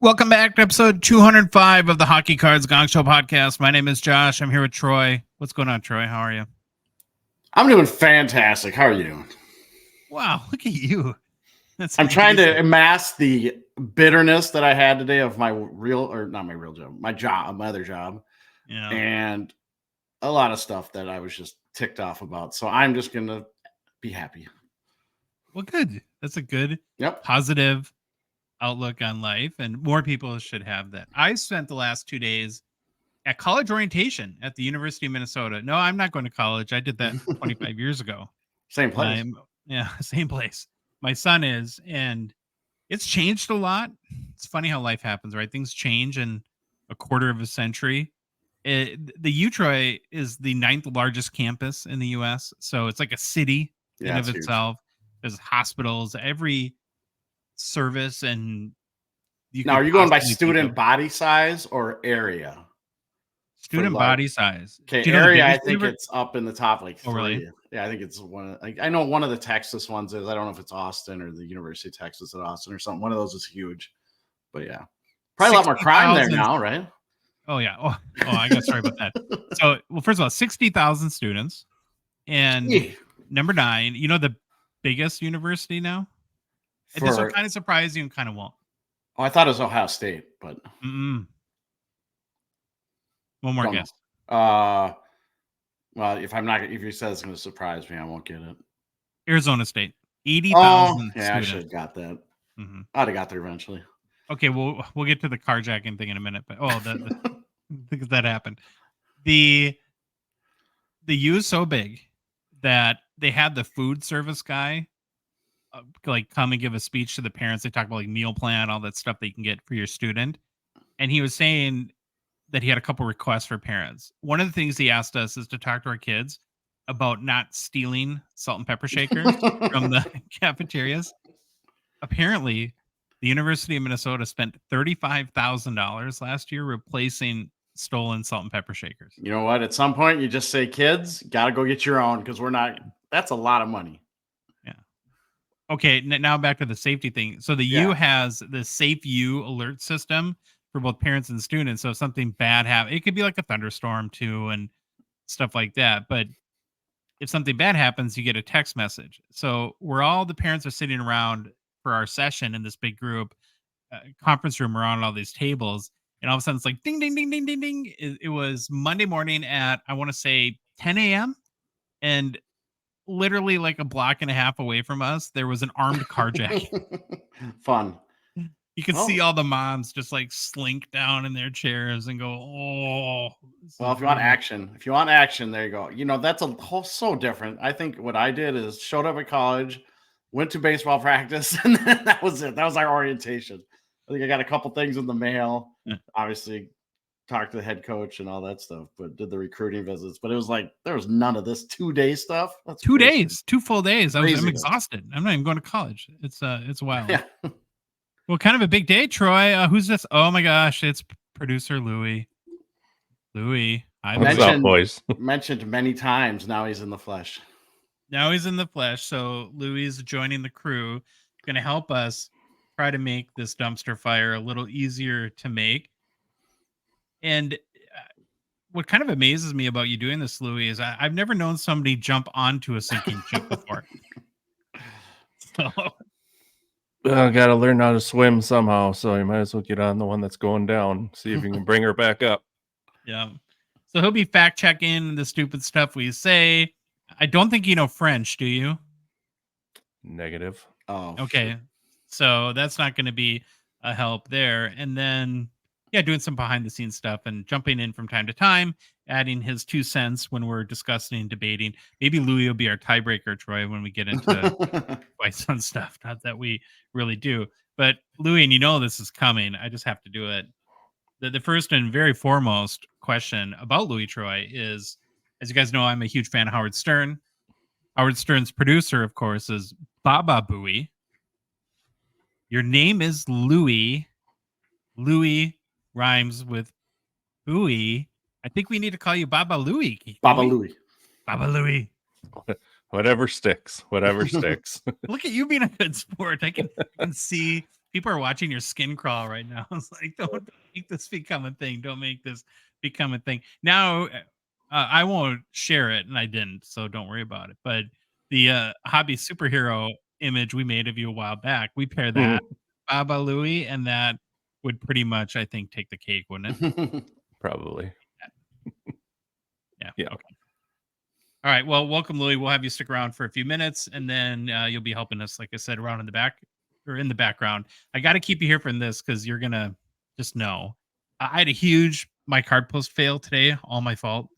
Welcome back to episode 205 of the Hockey Cards Gongshow Podcast. My name is Josh. I'm here with Troy. What's going on, Troy? How are you? I'm doing fantastic. How are you doing? Wow, look at you. I'm trying to amass the bitterness that I had today of my other job. Yeah. And a lot of stuff that I was just ticked off about. So I'm just going to be happy. Well, good. That's a good, positive outlook on life, and more people should have that. I spent the last 2 days at college orientation at the University of Minnesota. No, I'm not going to college. I did that 25 years ago. Same place. Same place. My son is, and it's changed a lot. It's funny how life happens, right? Things change in a quarter of a century. The UTROY is the 9th largest campus in the U.S., so it's like a city in of itself. There's hospitals, every service, and now are you going by student body size or area? Student body size. Okay, area. I think it's up in the top, like 3. Really? Yeah, I think it's one. I know one of the Texas ones is. I don't know if it's Austin or the University of Texas at Austin or something. One of those is huge, but yeah, probably a lot more crime there now, right? Oh yeah. Oh, I got sorry about that. So, well, first of all, 60,000 students, and number 9. You know the biggest university now. This will kind of surprise you and kind of won't. Oh, I thought it was Ohio State, but one more guess. Well, if you said it's going to surprise me, I won't get it. Arizona State, 80,000. Yeah, I should have got that. I'd have got there eventually. Okay, we'll get to the carjacking thing in a minute, but because that happened. The U is so big that they had the food service guy come and give a speech to the parents. They talk about like meal plan, all that stuff that you can get for your student. And he was saying that he had a couple requests for parents. One of the things he asked us is to talk to our kids about not stealing salt and pepper shakers from the cafeterias. Apparently, the University of Minnesota spent $35,000 last year replacing stolen salt and pepper shakers. You know what? At some point, you just say, kids, got to go get your own, because that's a lot of money. Okay, now back to the safety thing. So the U has the Safe U alert system for both parents and students. So if something bad happens, it could be like a thunderstorm too and stuff like that. But if something bad happens, you get a text message. So the parents are sitting around for our session in this big group conference room around all these tables. And all of a sudden it's like ding, ding, ding, ding, ding, ding. It was Monday morning at, I want to say 10 a.m. And literally like a block and a half away from us, there was an armed carjacking. Fun. You could see all the moms just like slink down in their chairs and go, "Oh." Well, if you want action, there you go. You know, that's so different. I think what I did is showed up at college, went to baseball practice, and then that was it. That was our orientation. I think I got a couple things in the mail. Obviously, talked to the head coach and all that stuff, but did the recruiting visits. But it was like there was none of this 2-day stuff. That's 2 days, 2 full days. I'm exhausted. I'm not even going to college. It's wild. Yeah. Well, kind of a big day, Troy. Who's this? Oh my gosh, it's producer Louie. Louie, what's up, boys? Mentioned many times. Now he's in the flesh. So Louie is joining the crew, going to help us try to make this dumpster fire a little easier to make. And what kind of amazes me about you doing this, Louie, is I've never known somebody jump onto a sinking ship before. So, I got to learn how to swim somehow, so you might as well get on the one that's going down. See if you can bring her back up. Yeah. So he'll be fact checking the stupid stuff we say. I don't think you know French, do you? Negative. Oh. Okay. So that's not going to be a help there. And then, doing some behind the scenes stuff and jumping in from time to time, adding his 2 cents when we're discussing and debating. Maybe Louie will be our tiebreaker, Troy, when we get into fights on stuff. Not that we really do. But Louie, and you know this is coming. I just have to do it. The first and very foremost question about Louie Troy is, as you guys know, I'm a huge fan of Howard Stern. Howard Stern's producer, of course, is Baba Booey. Your name is Louie. Louie rhymes with Booey. I think we need to call you Baba Louie. Baba Louie. Baba Louie. Whatever sticks. Whatever sticks. Look at you being a good sport. I can see People are watching your skin crawl right now. It's like, don't make this become a thing. Don't make this become a thing. Now, I won't share it, and I didn't, so don't worry about it. But the hobby superhero image we made of you a while back, we pair that Baba Louie, and that would pretty much, I think, take the cake, wouldn't it? Probably. Yeah. Yeah. Okay. All right. Well, welcome, Louie. We'll have you stick around for a few minutes, and then you'll be helping us, like I said, around in the back or in the background. I got to keep you here for this because you're gonna just know. I had a huge my card post fail today. All my fault.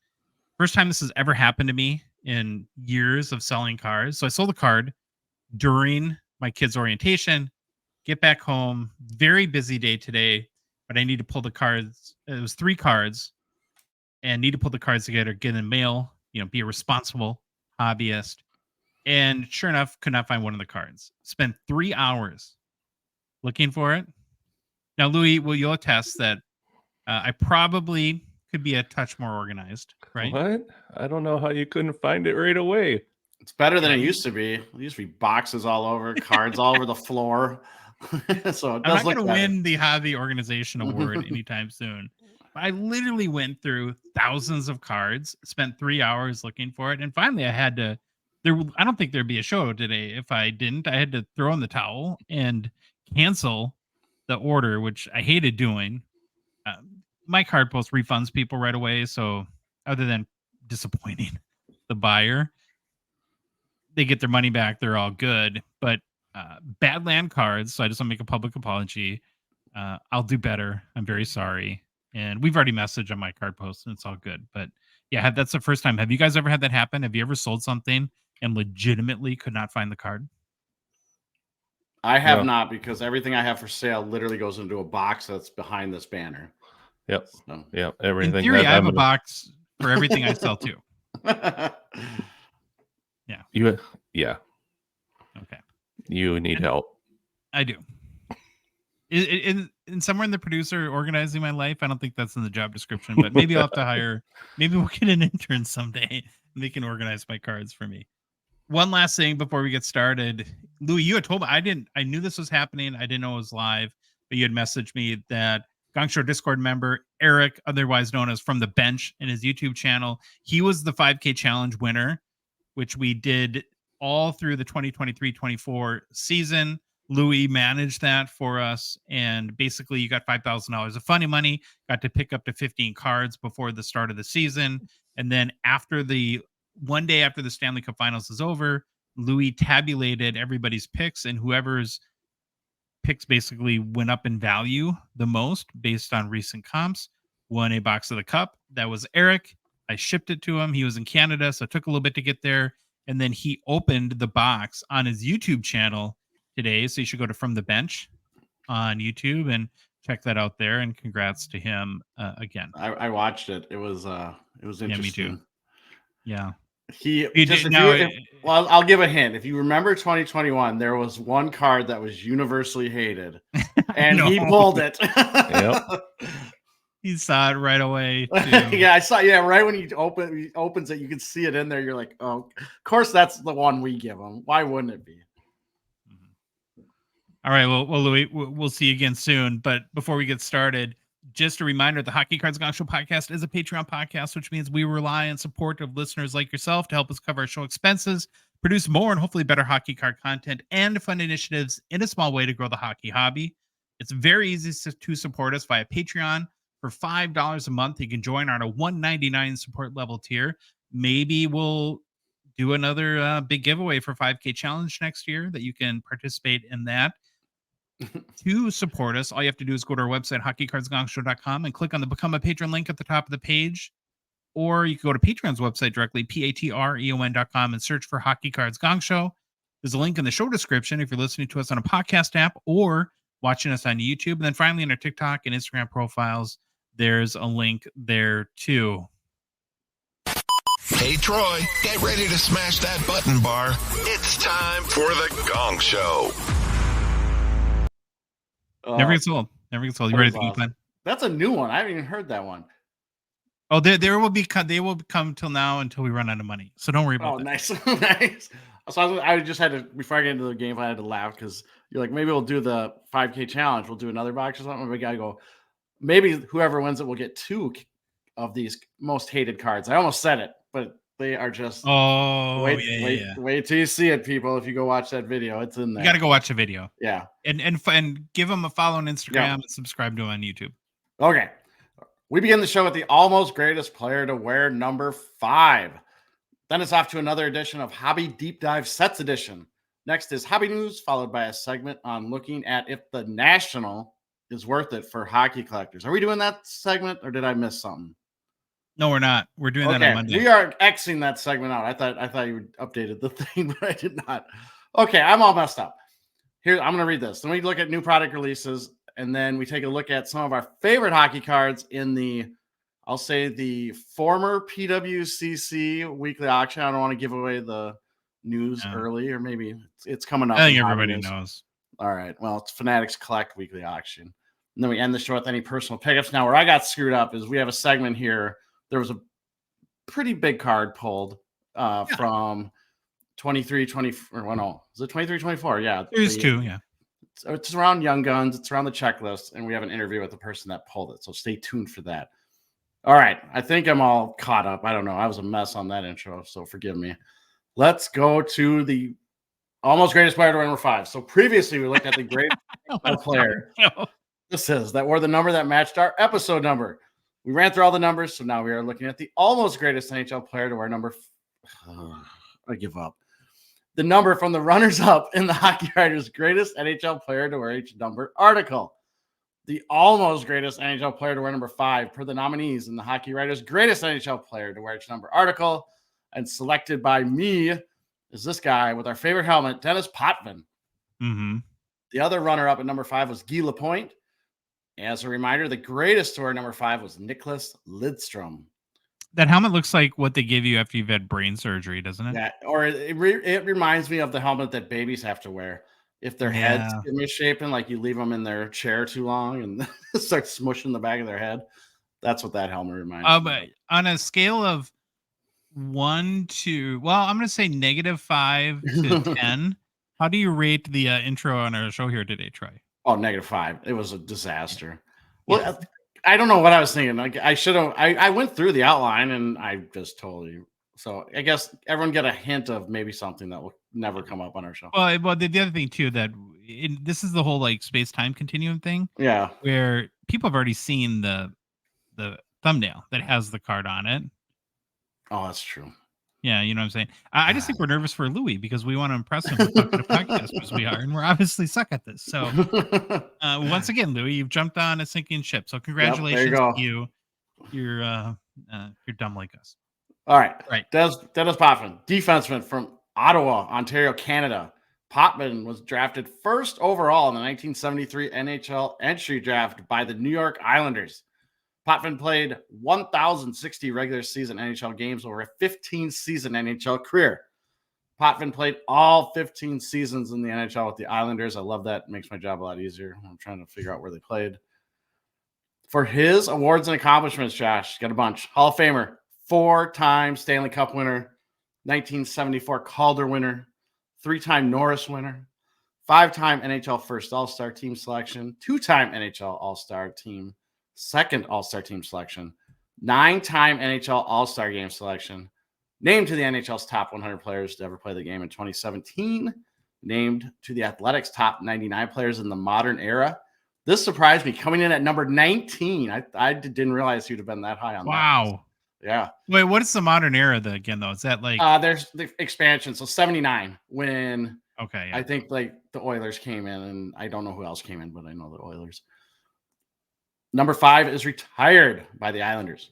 First time this has ever happened to me in years of selling cards. So I sold a card during my kids' orientation. Get back home. Very busy day today, but I need to pull the cards. It was 3 cards, and need to pull the cards together, get in mail. Be a responsible hobbyist. And sure enough, could not find one of the cards. Spent 3 hours looking for it. Now, Louis, will you attest that I probably could be a touch more organized, right? What? I don't know how you couldn't find it right away. It's better than it used to be. It used to be boxes all over, cards all over the floor. So it I'm does not going look to better. win the Hobby Organization Award anytime soon. I literally went through thousands of cards, spent 3 hours looking for it, and finally I had to. I don't think there'd be a show today if I didn't. I had to throw in the towel and cancel the order, which I hated doing. My card post refunds people right away, so other than disappointing the buyer, they get their money back. They're all good. But Badland cards, so I just want to make a public apology. I'll do better. I'm very sorry. And we've already messaged on my card post, and it's all good. But yeah, that's the first time. Have you guys ever had that happen? Have you ever sold something and legitimately could not find the card? I have not, because everything I have for sale literally goes into a box that's behind this banner. Yep. So. Yep. Everything. In theory, I have a box for everything I sell too. Yeah. Okay. You need help. I do. In somewhere in the producer organizing my life, I don't think that's in the job description, but maybe I'll have to hire. Maybe we'll get an intern someday and they can organize my cards for me. One last thing before we get started, Louis, you had told me I knew this was happening. I didn't know it was live, but you had messaged me that Gongshow Discord member Eric, otherwise known as From the Bench, in his YouTube channel, he was the 5K challenge winner, which we did all through the 2023-24 season. Louis managed that for us, and basically you got $5,000 of funny money, got to pick up to 15 cards before the start of the season, and then one day after the Stanley Cup Finals is over, Louis tabulated everybody's picks, and whoever's picks basically went up in value the most based on recent comps won a box of the cup. That was Eric. I shipped it to him. He was in Canada, so it took a little bit to get there, and then he opened the box on his YouTube channel today, so you should go to From the Bench on YouTube and check that out there. And congrats to him again. I watched it. It was interesting. Yeah, me too. Yeah. I'll give a hint. If you remember 2021, there was one card that was universally hated, and he pulled it. Yep. He saw it right away. Yeah, I saw. Yeah, right when he opens it, you can see it in there. You're like, oh, of course, that's the one we give him. Why wouldn't it be? All right. Well, Louis, we'll see you again soon. But before we get started, just a reminder, the Hockey Cards Gongshow Podcast is a Patreon podcast, which means we rely on support of listeners like yourself to help us cover our show expenses, produce more and hopefully better hockey card content, and fund initiatives in a small way to grow the hockey hobby. It's very easy to support us via Patreon. For $5 a month, you can join on a $1.99 support level tier. Maybe we'll do another big giveaway for 5K challenge next year that you can participate in that. To support us, all you have to do is go to our website, hockeycardsgongshow.com, and click on the Become a Patron link at the top of the page. Or you can go to Patreon's website directly, patreon.com, and search for Hockey Cards Gongshow. There's a link in the show description if you're listening to us on a podcast app or watching us on YouTube. And then finally, on our TikTok and Instagram profiles, there's a link there too. Hey, Troy, get ready to smash that button bar. It's time for the Gong Show. Never gets old. You ready to keep playing? That's a new one. I haven't even heard that one. Oh, they will come till now until we run out of money. So don't worry about that. Nice. Nice. So I just had to, before I get into the game, I had to laugh because you're like, maybe we'll do the 5K challenge. We'll do another box or something. We got to go. Maybe whoever wins it will get 2 of these most hated cards. I almost said it, but they are just. Wait till you see it, people. If you go watch that video, it's in there. You got to go watch the video. Yeah. And give them a follow on Instagram and subscribe to him on YouTube. Okay. We begin the show with the almost greatest player to wear number 5. Then it's off to another edition of Hobby Deep Dive Sets Edition. Next is Hobby News, followed by a segment on looking at if the National is worth it for hockey collectors. Are we doing that segment, or did I miss something? No, we're not. We're doing that on Monday. We are Xing that segment out. I thought you updated the thing, but I did not. Okay, I'm all messed up. Here, I'm going to read this. Then we look at new product releases, and then we take a look at some of our favorite hockey cards in the, I'll say, the former PWCC weekly auction. I don't want to give away the news early, or maybe it's coming up. I think everybody knows. All right. Well, it's Fanatics Collect weekly auction. And then we end the show with any personal pickups. Now, where I got screwed up is we have a segment here. There was a pretty big card pulled from 23, 24. Well, no, is it 23, 24? Yeah. There's 2, yeah. It's around Young Guns. It's around the checklist, and we have an interview with the person that pulled it. So stay tuned for that. All right. I think I'm all caught up. I don't know. I was a mess on that intro, so forgive me. Let's go to the almost greatest player to wear number 5. So previously we looked at the great player. This is that wore the number that matched our episode number. We ran through all the numbers, so now we are looking at the almost greatest NHL player to wear number. I give up. The number from the runners-up in the Hockey Writers' greatest NHL player to wear each number article. The almost greatest NHL player to wear number 5 per the nominees in the Hockey Writers' greatest NHL player to wear each number article. And selected by me is this guy with our favorite helmet, Dennis Potvin. Mm-hmm. The other runner-up at number 5 was Guy Lapointe. As a reminder, the greatest to wear number 5 was Nicholas Lidstrom. That helmet looks like what they give you after you've had brain surgery, doesn't it? Yeah, or it reminds me of the helmet that babies have to wear if their heads get misshapen, like you leave them in their chair too long and start smushing the back of their head. That's what that helmet reminds me. But on a scale of 1 to, well, I'm going to say -5 to 10. How do you rate the intro on our show here today, Troy? Oh, -5. It was a disaster. Well, I don't know what I was thinking. Like I should have. I went through the outline and I just totally. So I guess everyone get a hint of maybe something that will never come up on our show. Well, the other thing too that this is the whole like space-time continuum thing. Yeah, where people have already seen the thumbnail that has the card on it. Oh, that's true. Yeah, you know what I'm saying? I just think we're nervous for Louis because we want to impress him with the podcast as we are, and we're obviously suck at this. So once again, Louis, you've jumped on a sinking ship. So congratulations to you. You're dumb like us. All right. Dennis Potvin, defenseman from Ottawa, Ontario, Canada. Potvin was drafted first overall in the 1973 NHL entry draft by the New York Islanders. Potvin played 1,060 regular season NHL games over a 15-season NHL career. Potvin played all 15 seasons in the NHL with the Islanders. I love that. It makes my job a lot easier. I'm trying to figure out where they played. For his awards and accomplishments, Josh, got a bunch. Hall of Famer, 4-time Stanley Cup winner, 1974 Calder winner, 3-time Norris winner, 5-time NHL First All-Star Team selection, 2-time NHL All-Star Team second All-Star Team selection, 9-time NHL All-Star Game selection, named to the NHL's top 100 players to ever play the game in 2017, named to the Athletics top 99 players in the modern era. This surprised me, coming in at number 19. I didn't realize he'd have been that high on that. Wow. Yeah. Wait, what is the modern era again, though? Is that like... there's the expansion. So 79, when okay, I think like the Oilers came in, and I don't know who else came in, but I know the Oilers. Number 5 is retired by the Islanders.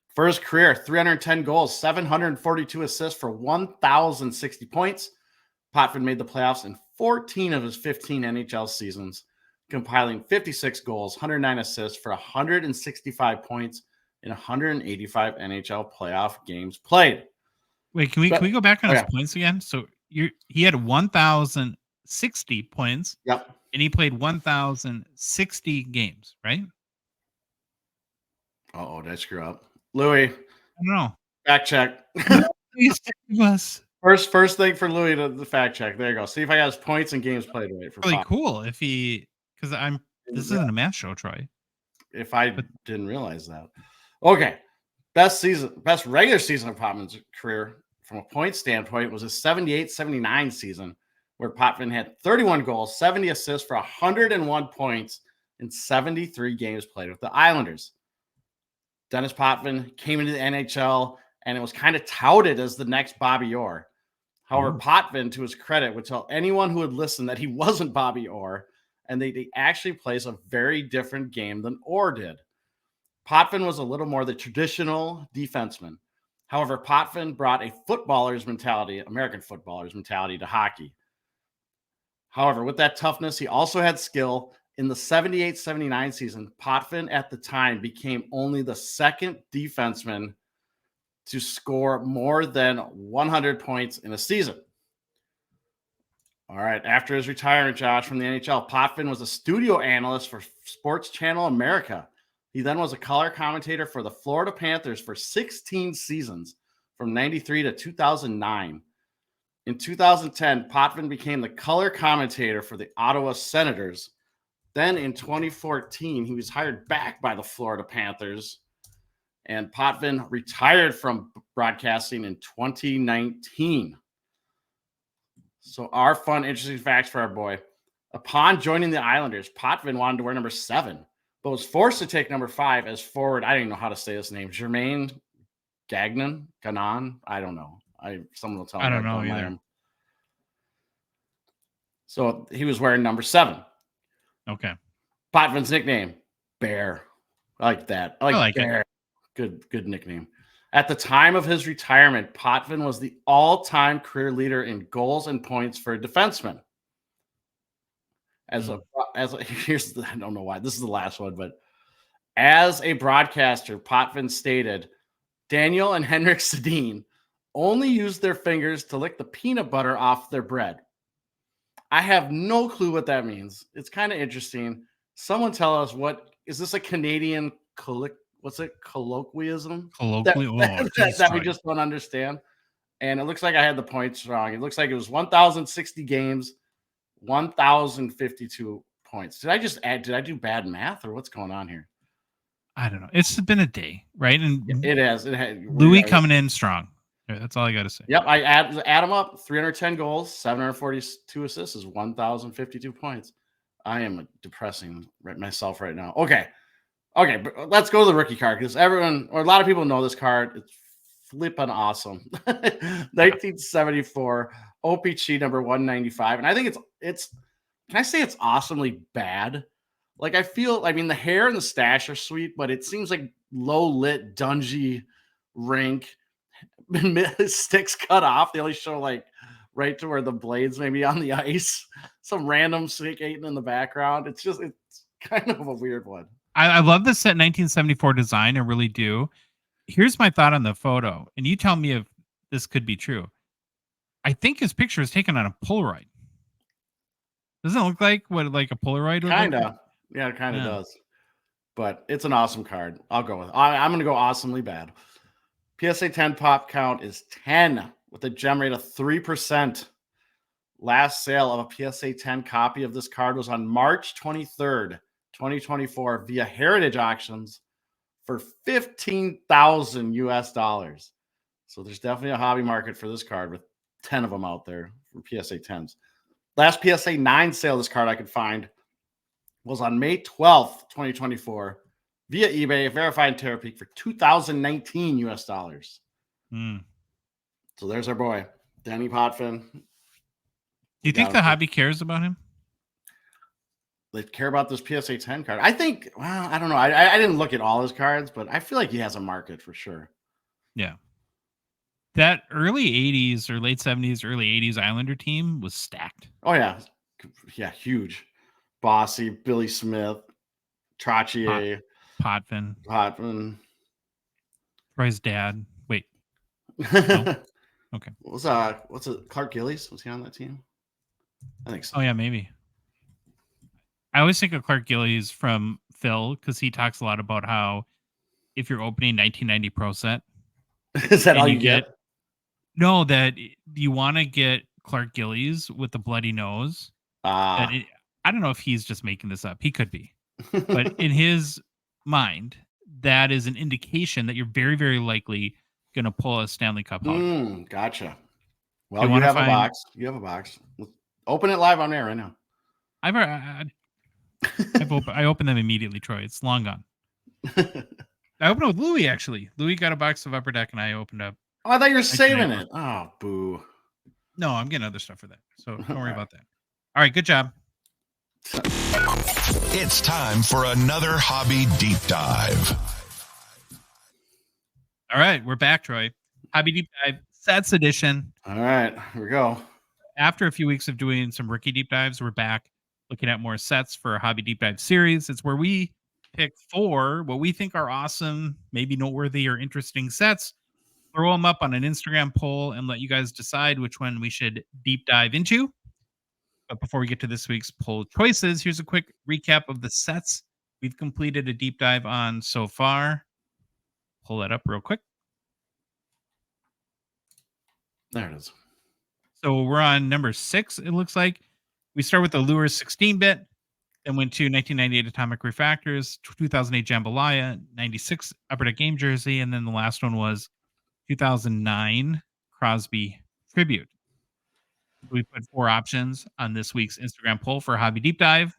For his career, 310 goals, 742 assists for 1,060 points. Potvin made the playoffs in 14 of his 15 NHL seasons, compiling 56 goals, 109 assists for 165 points in 185 NHL playoff games played. Wait, can we go back on his points again? So he had 1,060 points. Yep. And he played 1,060 games, right? Uh-oh, did I screw up? Louis. I don't know. Back check. Please save us. First thing for Louis to the fact check. There you go. See if I got his points and games played right for Really Pop. cool if he, because this isn't a math show, Troy. If I didn't realize that. Okay. Best regular season of Potvin's career from a point standpoint was a 78-79 season where Potvin had 31 goals, 70 assists for 101 points in 73 games played with the Islanders. Dennis Potvin came into the NHL and it was kind of touted as the next Bobby Orr. However, Potvin, to his credit, would tell anyone who would listen that he wasn't Bobby Orr, and they actually plays a very different game than Orr did. Potvin was a little more the traditional defenseman. However, Potvin brought a American footballer's mentality to hockey. However, with that toughness, he also had skill. In the 78-79 season, Potvin at the time became only the second defenseman to score more than 100 points in a season. All right. After his retirement, Josh, from the NHL, Potvin was a studio analyst for Sports Channel America. He then was a color commentator for the Florida Panthers for 16 seasons from 93 to 2009. In 2010, Potvin became the color commentator for the Ottawa Senators. Then in 2014, he was hired back by the Florida Panthers, and Potvin retired from broadcasting in 2019. So our fun, interesting facts for our boy. Upon joining the Islanders, Potvin wanted to wear number 7, but was forced to take number 5 as forward. I don't even know how to say this name. Jermaine Gagnon? I don't know. Someone will tell me. I don't know either. So he was wearing number 7. Okay. Potvin's nickname, Bear. I like that. I like Bear. Good nickname. At the time of his retirement, Potvin was the all-time career leader in goals and points for a defenseman. I don't know why. This is the last one, but as a broadcaster, Potvin stated, Daniel and Henrik Sedin only used their fingers to lick the peanut butter off their bread. I have no clue what that means. It's kind of interesting. Someone tell us, what is this, a Canadian colloquialism? That we just don't understand. And it looks like I had the points wrong. It looks like it was 1,060 games, 1,052 points. Did I do bad math, or what's going on here? I don't know. It's been a day, right? And it has. Louis coming in strong. That's all I got to say. Yep, I add them up. 310 goals, 742 assists is 1,052 points. I am depressing myself right now. Okay, but let's go to the rookie card, because a lot of people know this card. It's flipping awesome. 1974 OPG number 195, and I think it's. Can I say it's awesomely bad? Like, the hair and the stash are sweet, but it seems like low lit, dungy rink. Sticks cut off. They only show like right to where the blades may be on the ice. Some random snake eating in the background. It's kind of a weird one. I love the set 1974 design. I really do. Here's my thought on the photo, and you tell me if this could be true. I think his picture is taken on a Polaroid. Doesn't it look like what a Polaroid would kind of? Like? Yeah, it kind of does. But it's an awesome card. I'll go with it. I'm going to go awesomely bad. PSA 10 pop count is 10 with a gem rate of 3%. Last sale of a PSA 10 copy of this card was on March 23rd, 2024 via Heritage Auctions for $15,000 US. So there's definitely a hobby market for this card with 10 of them out there for PSA 10s. Last PSA 9 sale of this card I could find was on May 12th, 2024 via eBay, verified Terapeak for $2,019 US. So there's our boy, Danny Potvin. Do you think the hobby cares about him? They care about this PSA 10 card. I think, well, I don't know. I didn't look at all his cards, but I feel like he has a market for sure. Yeah. That early 80s or late 70s, early 80s Islander team was stacked. Oh, yeah. Yeah, huge. Bossy, Billy Smith, Trottier. Potvin. Troy's dad. Wait. No? Okay. What's it? Clark Gillies? Was he on that team? I think so. Oh, yeah, maybe. I always think of Clark Gillies from Phil because he talks a lot about how if you're opening 1990 Pro set, is that all you get? No, that you want to get Clark Gillies with the bloody nose. I don't know if he's just making this up. He could be. But in his mind, that is an indication that you're very, very likely going to pull a Stanley Cup holiday. Gotcha. Well, you have a box. You have a box. Open it live on air right now. I opened them immediately, Troy. It's long gone. I opened it with Louis, actually. Louis got a box of Upper Deck, and I opened up. Oh, I thought you were saving it. Oh, boo. No, I'm getting other stuff for that. So don't worry about that. All right, good job. It's time for another hobby deep dive. All right, we're back, Troy. Hobby Deep Dive, Sets Edition. All right, here we go. After a few weeks of doing some rookie deep dives, we're back looking at more sets for a Hobby Deep Dive series. It's where we pick 4 what we think are awesome, maybe noteworthy or interesting sets, throw them up on an Instagram poll, and let you guys decide which one we should deep dive into. But before we get to this week's poll choices, here's a quick recap of the sets we've completed a deep dive on so far. Pull that up real quick. There it is. So we're on number 6, it looks like. We start with the Lure 16-bit, then went to 1998 Atomic Refractors, 2008 Jambalaya, 96 Upper Deck Game Jersey, and then the last one was 2009 Crosby Tribute. We put 4 options on this week's Instagram poll for Hobby Deep Dive.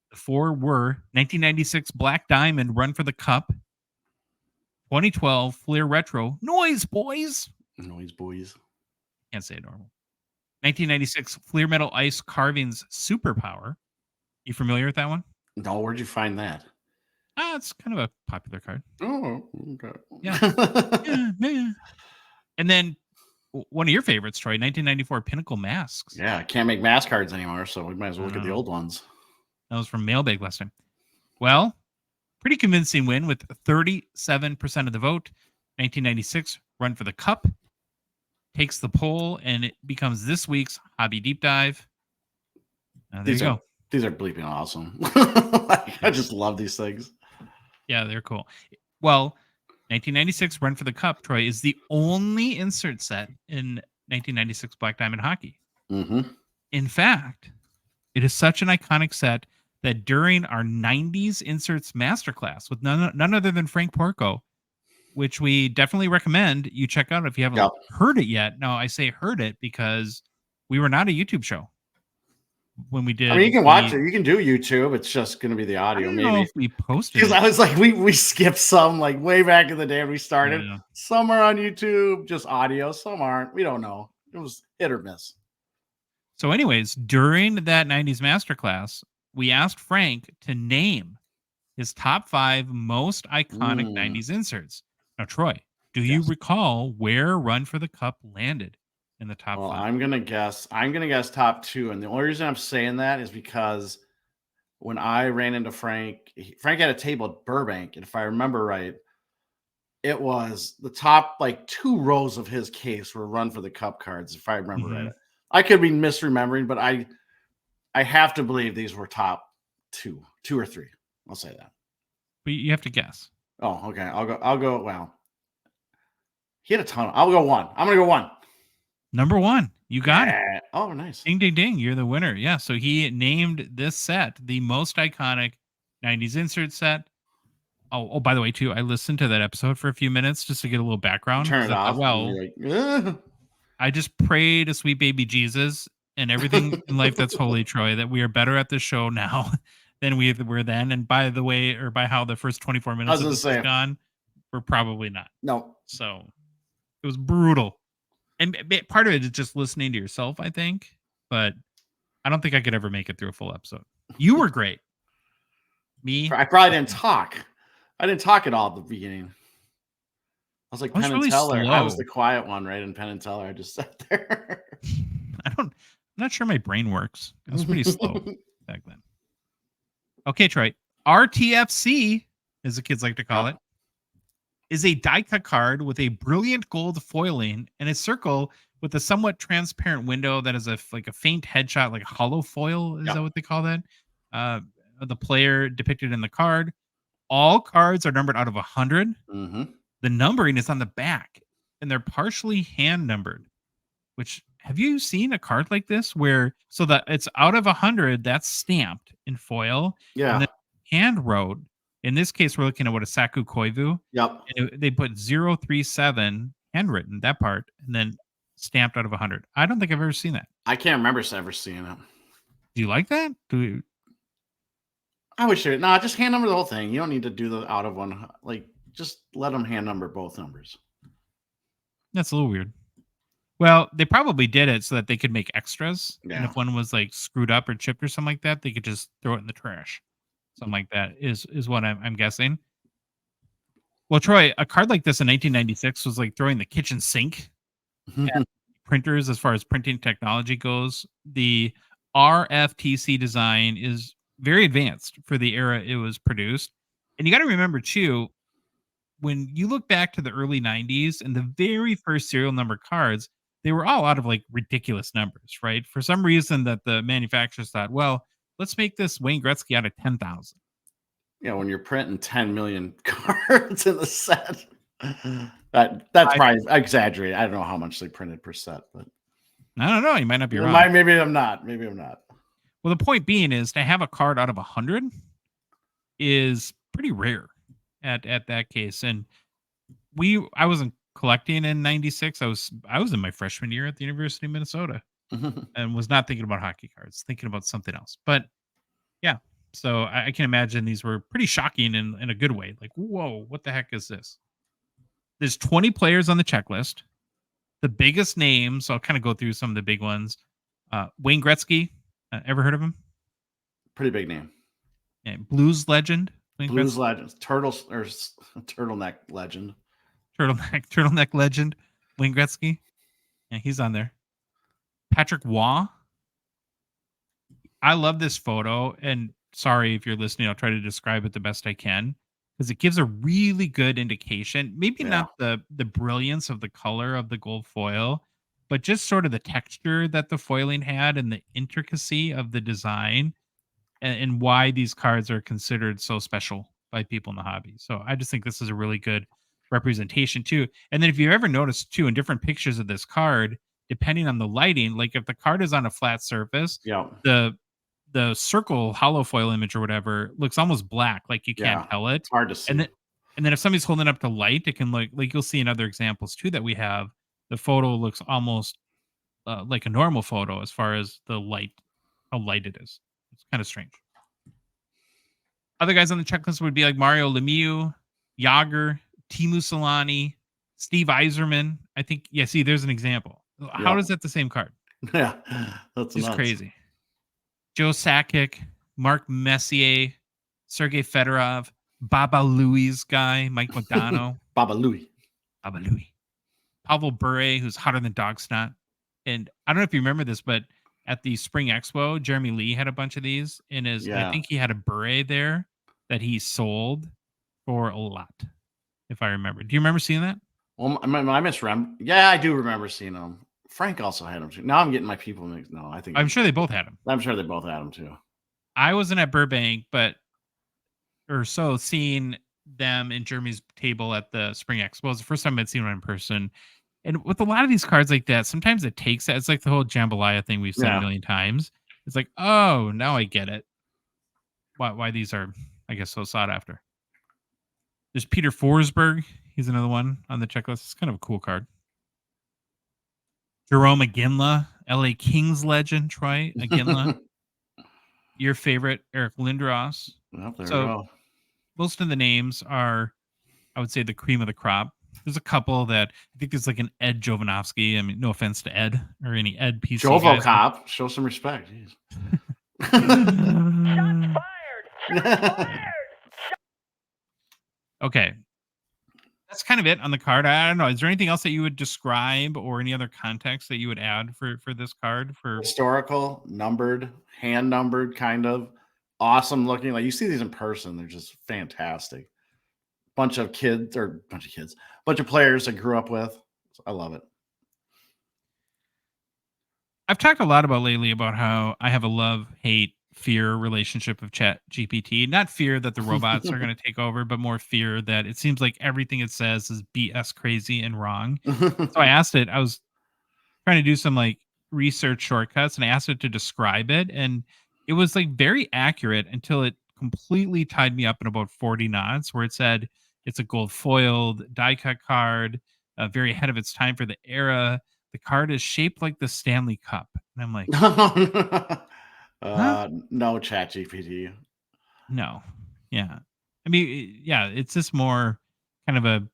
The 4 were 1996 Black Diamond Run for the Cup, 2012 Fleer Retro Noise Boys. Noise Boys. Can't say it normal. 1996 Fleer Metal Ice Carvings Superpower. You familiar with that one? No, where'd you find that? It's kind of a popular card. Oh, okay. Yeah. And then one of your favorites, Troy, 1994 Pinnacle Masks. Yeah, I can't make mask cards anymore, so we might as well look at the old ones. That was from Mailbag last time. Well, pretty convincing win with 37% of the vote. 1996 Run for the Cup takes the poll, and it becomes this week's Hobby Deep Dive. There you go. These are bleeping awesome. I just love these things. Yeah, they're cool. Well, 1996 Run for the Cup, Troy, is the only insert set in 1996 Black Diamond Hockey. Mm-hmm. In fact, it is such an iconic set that during our 90s inserts masterclass with none other than Frank Porco, which we definitely recommend you check out if you haven't heard it yet. Now, I say heard it because we were not a YouTube show when we did. I mean, you can watch it. You can do YouTube. It's just going to be the audio. I don't know if we posted because I was like, we skipped some like way back in the day when we started. Yeah. Some are on YouTube, just audio. Some aren't. We don't know. It was hit or miss. So anyways, during that 90s masterclass, we asked Frank to name his top 5 most iconic 90s inserts. Now, Troy, do you recall where Run for the Cup landed in the top 5? I'm gonna guess top 2, and the only reason I'm saying that is because when I ran into Frank had a table at Burbank, and if I remember right, it was the top like 2 rows of his case were Run for the Cup cards, if I remember right. I could be misremembering, but I have to believe these were top 2 or 3. I'll say that. But you have to guess. Oh, okay. I'll go. Well, he had a ton. I'll go 1. I'm gonna go 1. Number 1. You got it. Oh, nice. Ding, ding, ding. You're the winner. Yeah. So he named this set the most iconic 90s insert set. Oh, by the way, too, I listened to that episode for a few minutes just to get a little background. Turn it off. I just pray to sweet baby Jesus and everything in life that's holy, Troy, that we are better at this show now than we were then. And by the way, or by how the first 24 minutes of this is gone, we're probably not. No. So it was brutal. And part of it is just listening to yourself, I think. But I don't think I could ever make it through a full episode. You were great. Me? I probably didn't talk. I didn't talk at all at the beginning. I was like Penn and Teller. I was the quiet one, right? In Penn and Teller. I just sat there. I'm not sure my brain works. It was pretty slow back then. Okay, Troy. RTFC, as the kids like to call it, is a die cut card with a brilliant gold foiling and a circle with a somewhat transparent window that is a faint headshot, like a hollow foil. Is that what they call that? The player depicted in the card. All cards are numbered out of 100. Mm-hmm. The numbering is on the back. and they're partially hand numbered. Which, have you seen a card like this where so that it's out of 100 that's stamped in foil, and Yeah. then hand wrote. In this case, we're looking at what a Saku Koivu, Yep. and they put 037 handwritten that part, and then stamped out of 100. I don't think I've ever seen that. I can't remember ever seeing it. Do you like that? I would share it. No, just hand number the whole thing. You don't need to do the out of one. Like, just let them hand number both numbers. That's a little weird. Well, they probably did it so that they could make extras. And Yeah. if one was like screwed up or chipped or something like that, they could just throw it in the trash. Something like that is what I'm guessing. Well, Troy, a card like this in 1996 was like throwing the kitchen sink at printers as far as printing technology goes. The RFTC design is very advanced for the era it was produced. And you got to remember, too, when you look back to the early 90s and the very first serial number cards, they were all out of like ridiculous numbers, right? For some reason that the manufacturers thought, well, let's make this Wayne Gretzky out of 10,000. Yeah, when you're printing 10 million cards in the set. That's probably exaggerated. I don't know how much they printed per set, but I don't know. You might not be wrong. Maybe I'm not. Maybe I'm not. Well, the point being is to have a card out of 100 is pretty rare at that case. And I wasn't collecting in 96. I was in my freshman year at the University of Minnesota and was not thinking about hockey cards, thinking about something else. But yeah, so I can imagine these were pretty shocking in a good way. Like, whoa, what the heck is this? There's 20 players on the checklist. The biggest names, I'll kind of go through some of the big ones. Wayne Gretzky, ever heard of him? Pretty big name. Yeah, Blues legend. Wayne Blues Gretzky. legend. Turtleneck legend. Turtleneck legend. Wayne Gretzky. Yeah, he's on there. Patrick Waugh. I love this photo, and sorry if you're listening, I'll try to describe it the best I can, because it gives a really good indication. Maybe not the brilliance of the color of the gold foil, but just sort of the texture that the foiling had and the intricacy of the design, and why these cards are considered so special by people in the hobby. So I just think this is a really good representation too. And then if you ever noticed too, in different pictures of this card, depending on the lighting, like if the card is on a flat surface, the circle hollow foil image or whatever looks almost black, like you can't tell it. It's hard to see. And then if somebody's holding up to light, it can look like you'll see in other examples too that we have. The photo looks almost like a normal photo as far as the light, how light it is. It's kind of strange. Other guys on the checklist would be like Mario Lemieux, Yager, Teemu Solani, Steve Yzerman. I think, see, there's an example. How is that the same card? Yeah, that's just crazy. Joe Sakic, Mark Messier, Sergei Fedorov, Baba Louie's guy, Mike Modano. Baba Louie. Pavel Bure, who's hotter than dog snot. And I don't know if you remember this, but at the Spring Expo, Jeremy Lee had a bunch of these in his. I think he had a Bure there that he sold for a lot, if I remember. Do you remember seeing that? Well, I misremember. Yeah, I do remember seeing them. Frank also had them too. Now I'm getting my people mixed. No, I think I'm sure they both had them. I'm sure they both had them too. I wasn't at Burbank, seeing them in Jeremy's table at the Spring Expo was the first time I'd seen one in person. And with a lot of these cards like that, sometimes it takes that. It's like the whole jambalaya thing we've said a million times. It's like, oh, now I get it. Why these are, I guess, so sought after. There's Peter Forsberg. He's another one on the checklist. It's kind of a cool card. Jerome Iginla, LA Kings legend, Troy Iginla. Your favorite, Eric Lindros. Well, there we go. Most of the names are, I would say, the cream of the crop. There's a couple that I think there's like an Ed Jovanovski. I mean, no offense to Ed or any Ed PC. Jovo Cop, show some respect. Shots fired. Okay. That's kind of it on the card. I don't know. Is there anything else that you would describe or any other context that you would add for this card? For historical, numbered, hand numbered, kind of awesome looking. Like you see these in person, they're just fantastic. Bunch of players I grew up with. I love it. I've talked a lot about lately about how I have a love-hate fear relationship of Chat GPT. Not fear that the robots are going to take over, but more fear that it seems like everything it says is BS crazy and wrong. So I asked it, I was trying to do some like research shortcuts, and I asked it to describe it, and it was like very accurate until it completely tied me up in about 40 knots, where it said it's a gold foiled die cut card, very ahead of its time for the era. The card is shaped like the Stanley Cup, and I'm like, huh? No, Chat GPT. No, yeah. I mean, yeah, it's just more kind of a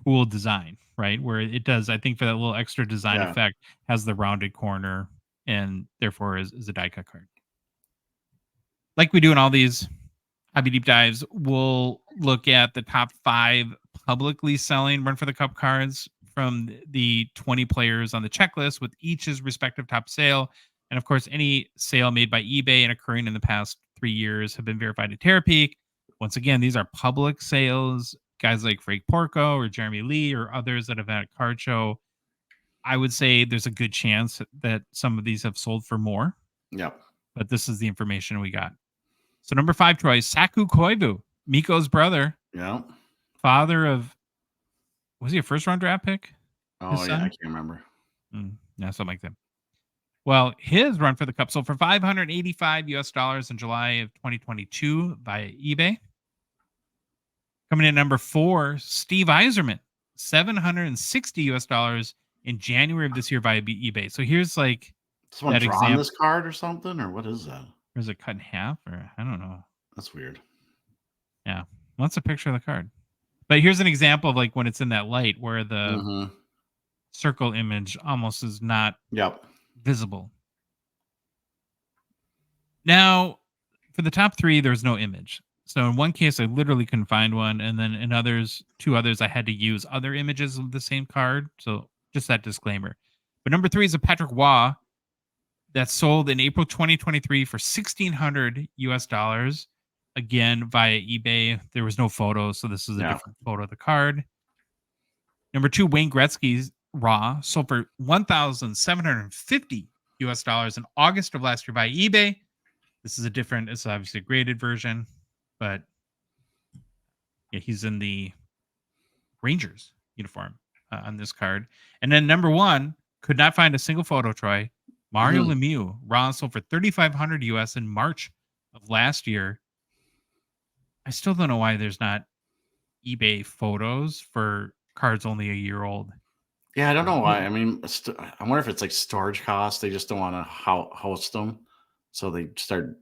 cool design, right? Where it does, I think, for that little extra design Yeah. effect, has the rounded corner and therefore is a die cut card. Like we do in all these hobby deep dives, we'll look at the top 5 publicly selling Run for the Cup cards from the 20 players on the checklist with each's respective top sale. And of course, any sale made by eBay and occurring in the past 3 years have been verified at TerraPeak. Once again, these are public sales. Guys like Frank Porco or Jeremy Lee or others that have had a card show, I would say there's a good chance that some of these have sold for more. Yep. But this is the information we got. So number 5, Troy, Saku Koivu, Mikko's brother, Yeah. father of, was he a first round draft pick? Oh, His yeah. son? I can't remember. Yeah, something like that. Well, his Run for the Cup sold for $585 in July of 2022 via eBay. Coming in at number 4, Steve Yzerman, $760 in January of this year via eBay. So here's like, Someone that drawn example- this card or something, or what is that? or is it cut in half? Or I don't know. That's weird. Yeah. What's a picture of the card? But here's an example of like when it's in that light where the Mhm. circle image almost is not Yep. visible. Now, for the top 3, there's no image. So in one case, I literally couldn't find one. And then in two others, I had to use other images of the same card. So just that disclaimer. But number 3 is a Patrick Waugh that sold in April 2023 for $1,600 again via eBay. There was no photo, so this is a different photo of the card. Number 2, Wayne Gretzky's Raw sold for $1,750 in August of last year via eBay. This is it's obviously a graded version, but yeah, he's in the Rangers uniform on this card. And then number 1, could not find a single photo, Troy. Mario Lemieux, Raw sold for $3,500 in March of last year. I still don't know why there's not eBay photos for cards only a year old. Yeah, I don't know why. I mean, I wonder if it's like storage costs. They just don't want to host them, so they start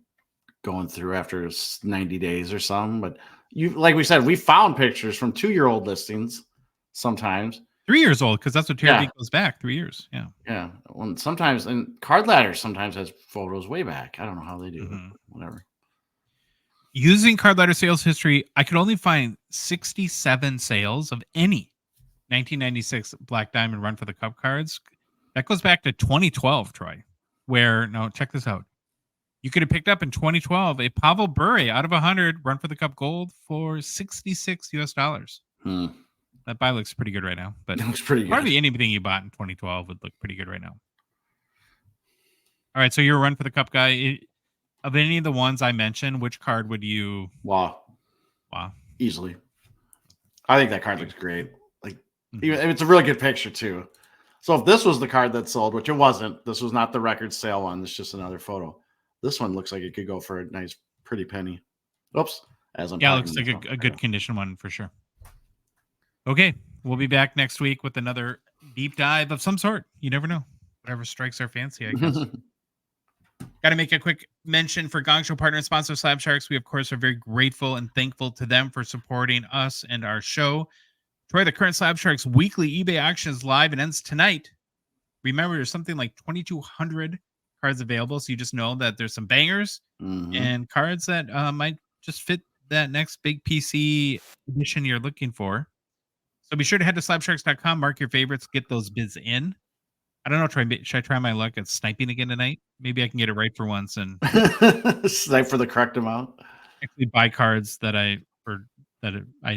going through after 90 days or something. But like we said, we found pictures from 2-year-old listings sometimes. 3 years old, because that's what TerraPeak goes back 3 years. Yeah. Yeah. When sometimes, and Card Ladder sometimes has photos way back. I don't know how they do it. Whatever. Using Card Ladder sales history, I could only find 67 sales of any 1996 Black Diamond Run for the Cup cards. That goes back to 2012, Troy, where, now check this out. You could have picked up in 2012 a Pavel Bure out of 100 Run for the Cup gold for $66. That buy looks pretty good right now, but It looks pretty good. Probably anything you bought in 2012 would look pretty good right now. All right, so you're a Run for the Cup guy. Of any of the ones I mentioned, which card would you? Wow. Easily. I think that card looks great. Like, it's a really good picture too. So if this was the card that sold, which it wasn't, this was not the record sale one. It's just another photo. This one looks like it could go for a nice, pretty penny. Oops. As I'm Yeah, it talking looks like to a good condition one for sure. Okay, we'll be back next week with another deep dive of some sort. You never know. Whatever strikes our fancy, I guess. Got to make a quick mention for Gongshow partner and sponsor Slab Sharks. We, of course, are very grateful and thankful to them for supporting us and our show. Troy, the current Slab Sharks weekly eBay auction is live and ends tonight. Remember, there's something like 2,200 cards available, so you just know that there's some bangers and cards that might just fit that next big PC edition you're looking for. So be sure to head to slabsharks.com, mark your favorites, get those bids in. I don't know, Troy, should I try my luck at sniping again tonight? Maybe I can get it right for once and snipe for the correct amount. Actually buy cards that I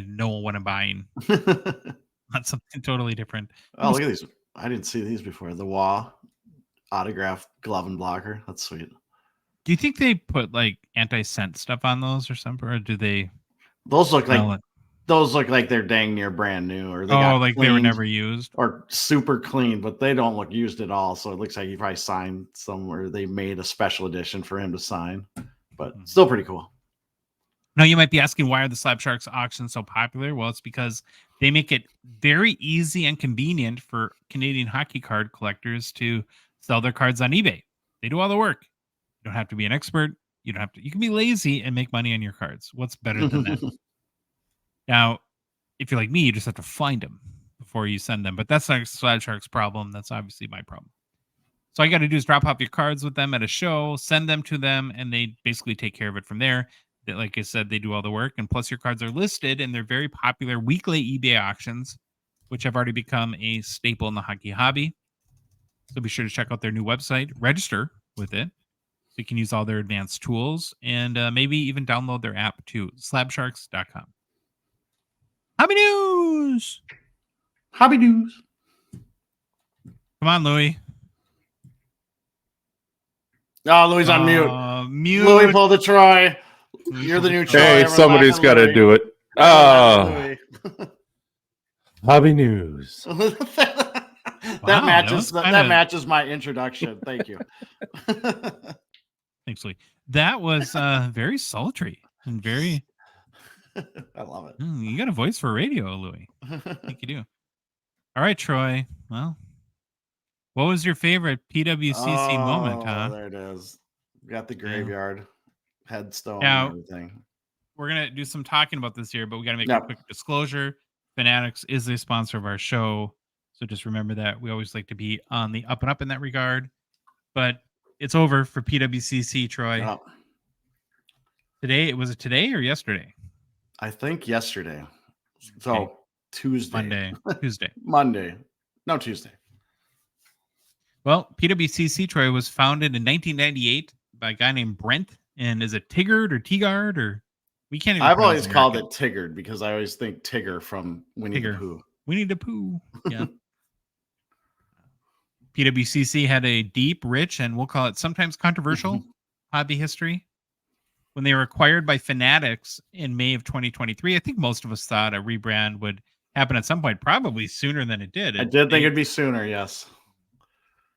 know what I'm buying. Not something totally different. Oh, look at these. I didn't see these before. The Waugh autographed glove and blocker. That's sweet. Do you think they put like anti-scent stuff on those or something, or do they? Those look smell like it? they're dang near brand new, or they Oh, got like they were cleaned, never used. or super clean, but they don't look used at all. So it looks like he probably signed somewhere. They made a special edition for him to sign, but still pretty cool. Now you might be asking, why are the Slab Sharks auctions so popular? Well, it's because they make it very easy and convenient for Canadian hockey card collectors to sell their cards on eBay. They do all the work. You don't have to be an expert. You don't have to. You can be lazy and make money on your cards. What's better than that? Now, if you're like me, you just have to find them before you send them. But that's not Slab Shark's problem. That's obviously my problem. So all you got to do is drop off your cards with them at a show, send them to them, and they basically take care of it from there. That, like I said, they do all the work, and plus your cards are listed in their very popular weekly eBay auctions, which have already become a staple in the hockey hobby. So be sure to check out their new website, register with it, so you can use all their advanced tools, and maybe even download their app too, slabsharks.com. Hobby news! Hobby news. Come on, Louie. Oh, Louis on mute. Mute. Louis pulled the Troy. You're the new Troy. Hey, Everyone somebody's laughing, got to Louis. do it. Everyone laughing, Hobby news. Louis. Wow, that matches. that was That kinda- matches my introduction. Thank you. Thanks, Louie. That was very sultry and very. I love it. You got a voice for radio, Louie. I think you do. All right, Troy. Well, what was your favorite PWCC moment, huh? There it is. Got the graveyard headstone Now- and everything. We're going to do some talking about this here, but we got to make a Yep. quick disclosure. Fanatics is a sponsor of our show. So just remember that. We always like to be on the up and up in that regard. But it's over for PWCC, Troy. Yep. Today, was it today or yesterday? I think yesterday. So Okay. Tuesday. Monday, Tuesday. Monday. No, Tuesday. Well, PWCC, Troy, was founded in 1998 by a guy named Brent. And is it Tigard or Tigard or we can't even I've pronounce always called American. it Tigard because I always think Tigger from Winnie Tigger. the Pooh. We need to poo. Yeah. PWCC had a deep, rich, and we'll call it sometimes controversial hobby history. When they were acquired by Fanatics in May of 2023, I think most of us thought a rebrand would happen at some point, probably sooner than it did. I did think it'd be sooner, yes.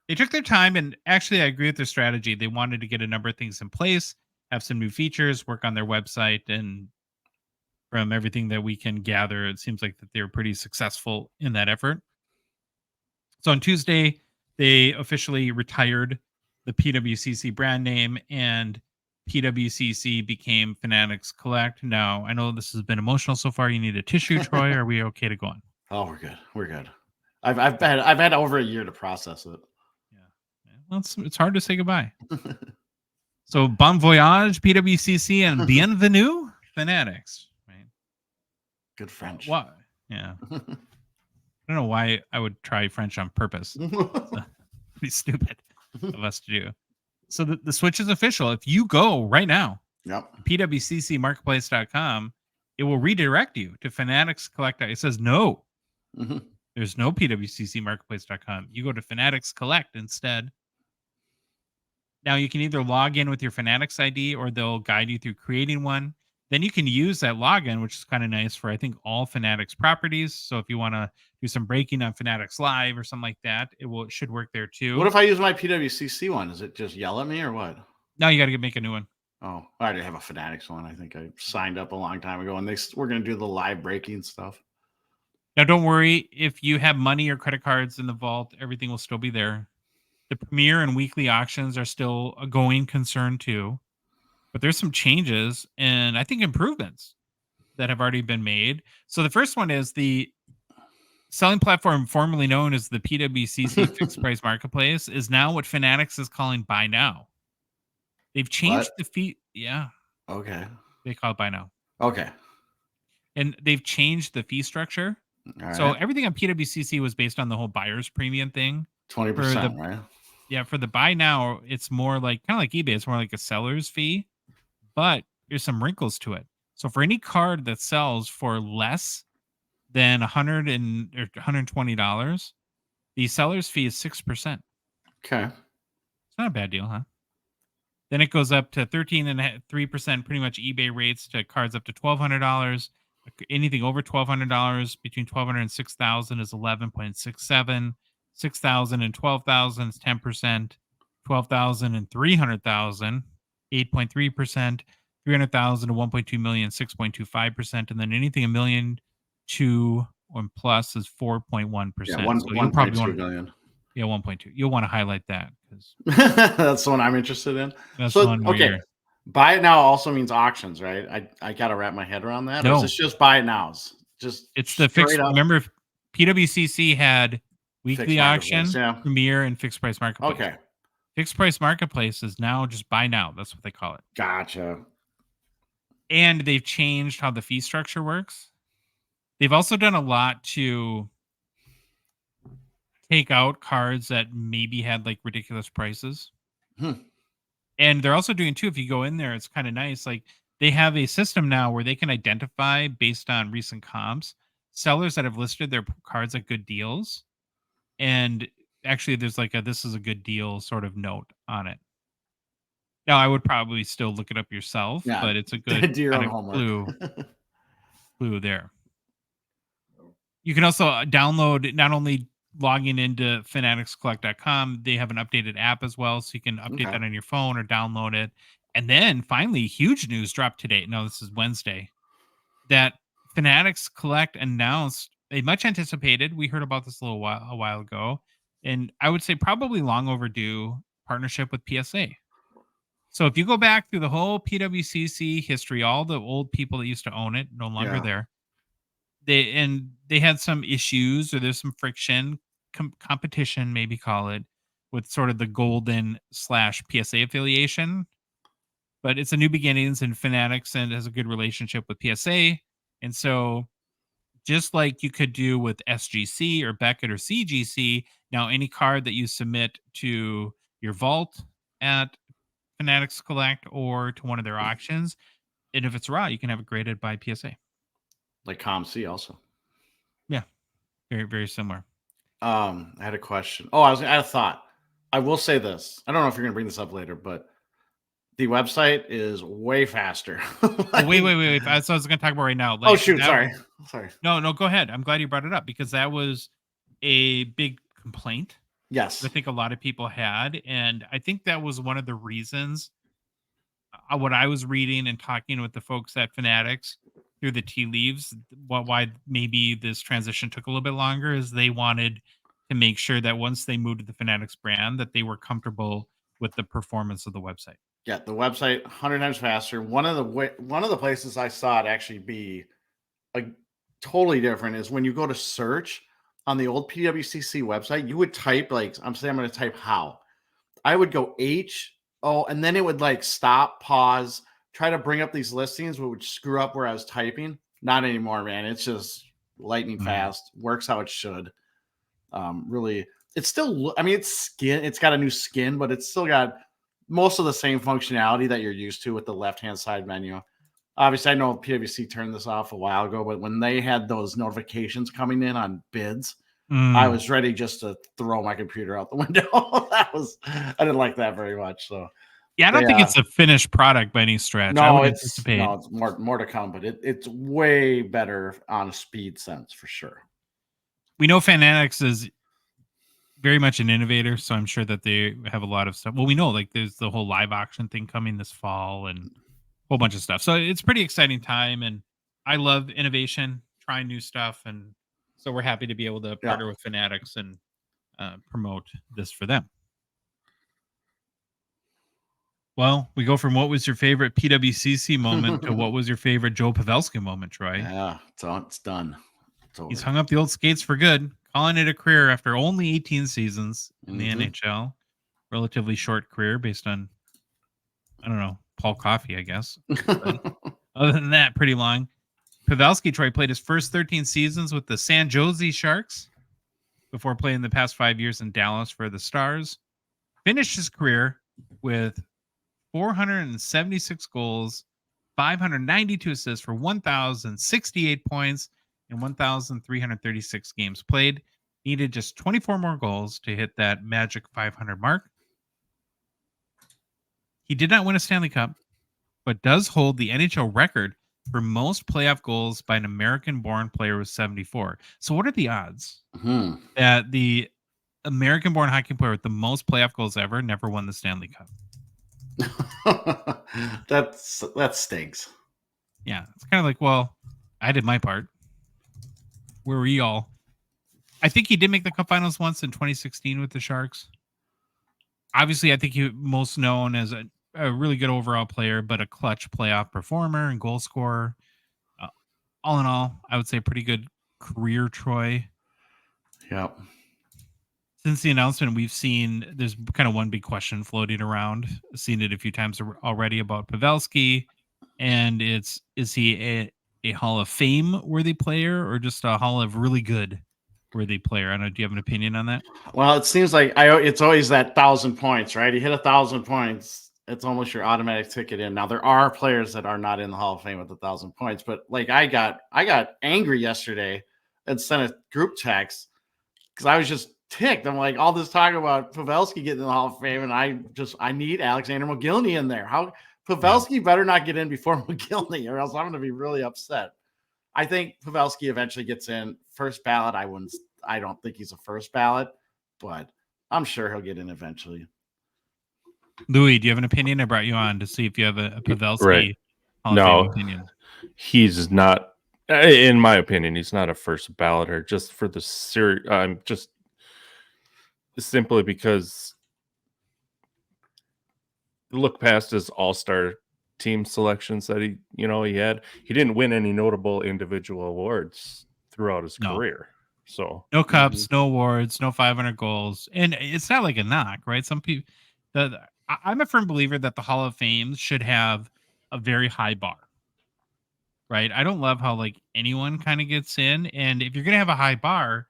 They took their time, and actually, I agree with their strategy. They wanted to get a number of things in place, have some new features, work on their website, and from everything that we can gather, it seems like that they were pretty successful in that effort. So on Tuesday, they officially retired the PWCC brand name, and PWCC became Fanatics Collect. Now, I know this has been emotional so far. You need a tissue, Troy. Are we okay to go on? Oh, we're good. We're good. I've had over a year to process it. Well, it's hard to say goodbye. So, bon voyage, PWCC, and bienvenue, Fanatics. Right? Good French. Why? Yeah. I don't know why I would try French on purpose. Pretty stupid of us to do. So the switch is official. If you go right now, Yep. PWCCmarketplace.com, it will redirect you to Fanatics Collect. It says no. Mhm. There's no PWCCmarketplace.com. You go to Fanatics Collect instead. Now you can either log in with your Fanatics ID or they'll guide you through creating one. Then you can use that login, which is kind of nice for, I think, all Fanatics properties. So if you want to do some breaking on Fanatics Live or something like that, it should work there too. What if I use my PWCC one? Does it just yell at me or what? No, you got to make a new one. Oh, I already have a Fanatics one. I think I signed up a long time ago, and we're going to do the live breaking stuff. Now, don't worry. If you have money or credit cards in the vault, everything will still be there. The premiere and weekly auctions are still a going concern too. But there's some changes and I think improvements that have already been made. So the first one is the selling platform formerly known as the PWCC Fixed Price Marketplace is now what Fanatics is calling Buy Now. They've changed the fee. Yeah, Okay. they call it Buy Now. Okay. And they've changed the fee structure. All So right. everything on PWCC was based on the whole buyer's premium thing. 20%, right? Yeah, for the Buy Now, it's more like kind of like eBay. It's more like a seller's fee, but there's some wrinkles to it. So for any card that sells for less than $120, the seller's fee is 6%. Okay. It's not a bad deal, huh? Then it goes up to 13.3%, pretty much eBay rates to cards up to $1,200. Anything over $1,200, between $1,200 and $6,000 is 11.67. $6,000 and $12,000 is 10%. $12,000 and $300,000, 8.3%. $300,000 to $1.2 million, 6.25%, and then anything $1 million to or plus is 4.1%. Yeah, so 1.2 million. Yeah, 1.2. You'll want to highlight that because that's the one I'm interested in. that's So the one. okay, buy it now also means auctions, right? I gotta wrap my head around that. Or No. is this just buy it nows? Just it's the fixed. straight up Remember, PWCC had weekly fixed auction, marketplace, yeah. Premier, and fixed price marketplace. Okay, Fixed price marketplace is now just buy now. That's what they call it. gotcha. And they've changed how the fee structure works. They've also done a lot to take out cards that maybe had like ridiculous prices. And they're also doing too, if you go in there, it's kind of nice. Like they have a system now where they can identify based on recent comps, sellers that have listed their cards at good deals. And actually there's like this is a good deal sort of note on it. Now, I would probably still look it up yourself, but it's a good Do your kind own of clue there. You can also download, not only logging into fanaticscollect.com, they have an updated app as well, so you can update that on your phone or download it. And then finally, huge news dropped today. No, this is Wednesday. That Fanatics Collect announced a much anticipated, we heard about this a while ago, and I would say probably long overdue partnership with PSA. So if you go back through the whole PWCC history, all the old people that used to own it, no longer there, they had some issues, or there's some friction, competition, maybe call it, with sort of the golden / PSA affiliation. But it's a new beginnings, and Fanatics and has a good relationship with PSA. And so just like you could do with SGC or Beckett or CGC, now any card that you submit to your vault at Fanatics Collect or to one of their auctions, and if it's raw, you can have it graded by PSA. Like ComC also. Yeah, very, very similar. I had a question. I had a thought. I will say this. I don't know if you're going to bring this up later, but the website is way faster. Wait. That's what I was going to talk about right now. Like, shoot. Sorry. No, go ahead. I'm glad you brought it up because that was a big complaint. Yes. I think a lot of people had. And I think that was one of the reasons what I was reading and talking with the folks at Fanatics through the tea leaves, why maybe this transition took a little bit longer, is they wanted to make sure that once they moved to the Fanatics brand, that they were comfortable with the performance of the website. Yeah, the website 100 times faster. One of the places I saw it actually be totally different is when you go to search on the old PWCC website, you would type I'm going to type how. I would go and then it would stop, pause, try to bring up these listings, but would screw up where I was typing. Not anymore, man. It's just lightning fast. Works how it should. Really, it's still, it's got a new skin, but it's still got most of the same functionality that you're used to with the left-hand side menu. Obviously, I know PWC turned this off a while ago, but when they had those notifications coming in on bids, I was ready just to throw my computer out the window. I didn't like that very much. So yeah, I don't think it's a finished product by any stretch. No, it's more to come, but it's way better on a speed sense for sure. We know Fanatics is very much an innovator, so I'm sure that they have a lot of stuff. Well, we know there's the whole live auction thing coming this fall and a whole bunch of stuff. So it's pretty exciting time, and I love innovation, trying new stuff, and so we're happy to be able to partner with Fanatics and promote this for them. Well, we go from what was your favorite PWCC moment to what was your favorite Joe Pavelski moment, Troy? Yeah, it's done. It's over. He's hung up the old skates for good, calling it a career after only 18 seasons in the NHL. Relatively short career based on, I don't know, Paul Coffey, I guess. But other than that, pretty long. Pavelski, Troy, played his first 13 seasons with the San Jose Sharks before playing the past 5 years in Dallas for the Stars. Finished his career with 476 goals, 592 assists for 1,068 points in 1,336 games played. Needed just 24 more goals to hit that magic 500 mark. He did not win a Stanley Cup, but does hold the NHL record for most playoff goals by an American-born player with 74. So what are the odds that the American-born hockey player with the most playoff goals ever never won the Stanley Cup? That stinks. Yeah, it's kind of like, well, I did my part. Where were y'all? I think he did make the Cup Finals once in 2016 with the Sharks. Obviously, I think he most known as a really good overall player, but a clutch playoff performer and goal scorer. All in all, I would say pretty good career, Troy. Yep. Since the announcement, we've seen there's kind of one big question floating around. I've seen it a few times already about Pavelski, and is he a Hall of Fame worthy player or just a Hall of really good worthy player? I don't know. Do you have an opinion on that? Well, it seems like it's always that 1,000 points, right? You hit 1,000 points, it's almost your automatic ticket in. Now there are players that are not in the Hall of Fame with 1,000 points, but like I got angry yesterday and sent a group text because I was just ticked. I'm like, all this talk about Pavelski getting in the Hall of Fame, and I need Alexander McGillney in there. How Pavelski better not get in before McGillney, or else I'm going to be really upset. I think Pavelski eventually gets in first ballot. I don't think he's a first ballot, but I'm sure he'll get in eventually. Louis, do you have an opinion? I brought you on to see if you have a Pavelski Right. Hall of Fame opinion. He's not, in my opinion, he's not a first balloter just for the series. Just simply because look past his all-star team selections that he had. He didn't win any notable individual awards throughout his career. So no cups, no awards, no 500 goals. And it's not like a knock, right? Some people, I'm a firm believer that the Hall of Fame should have a very high bar, right? I don't love how like anyone kind of gets in. And if you're going to have a high bar,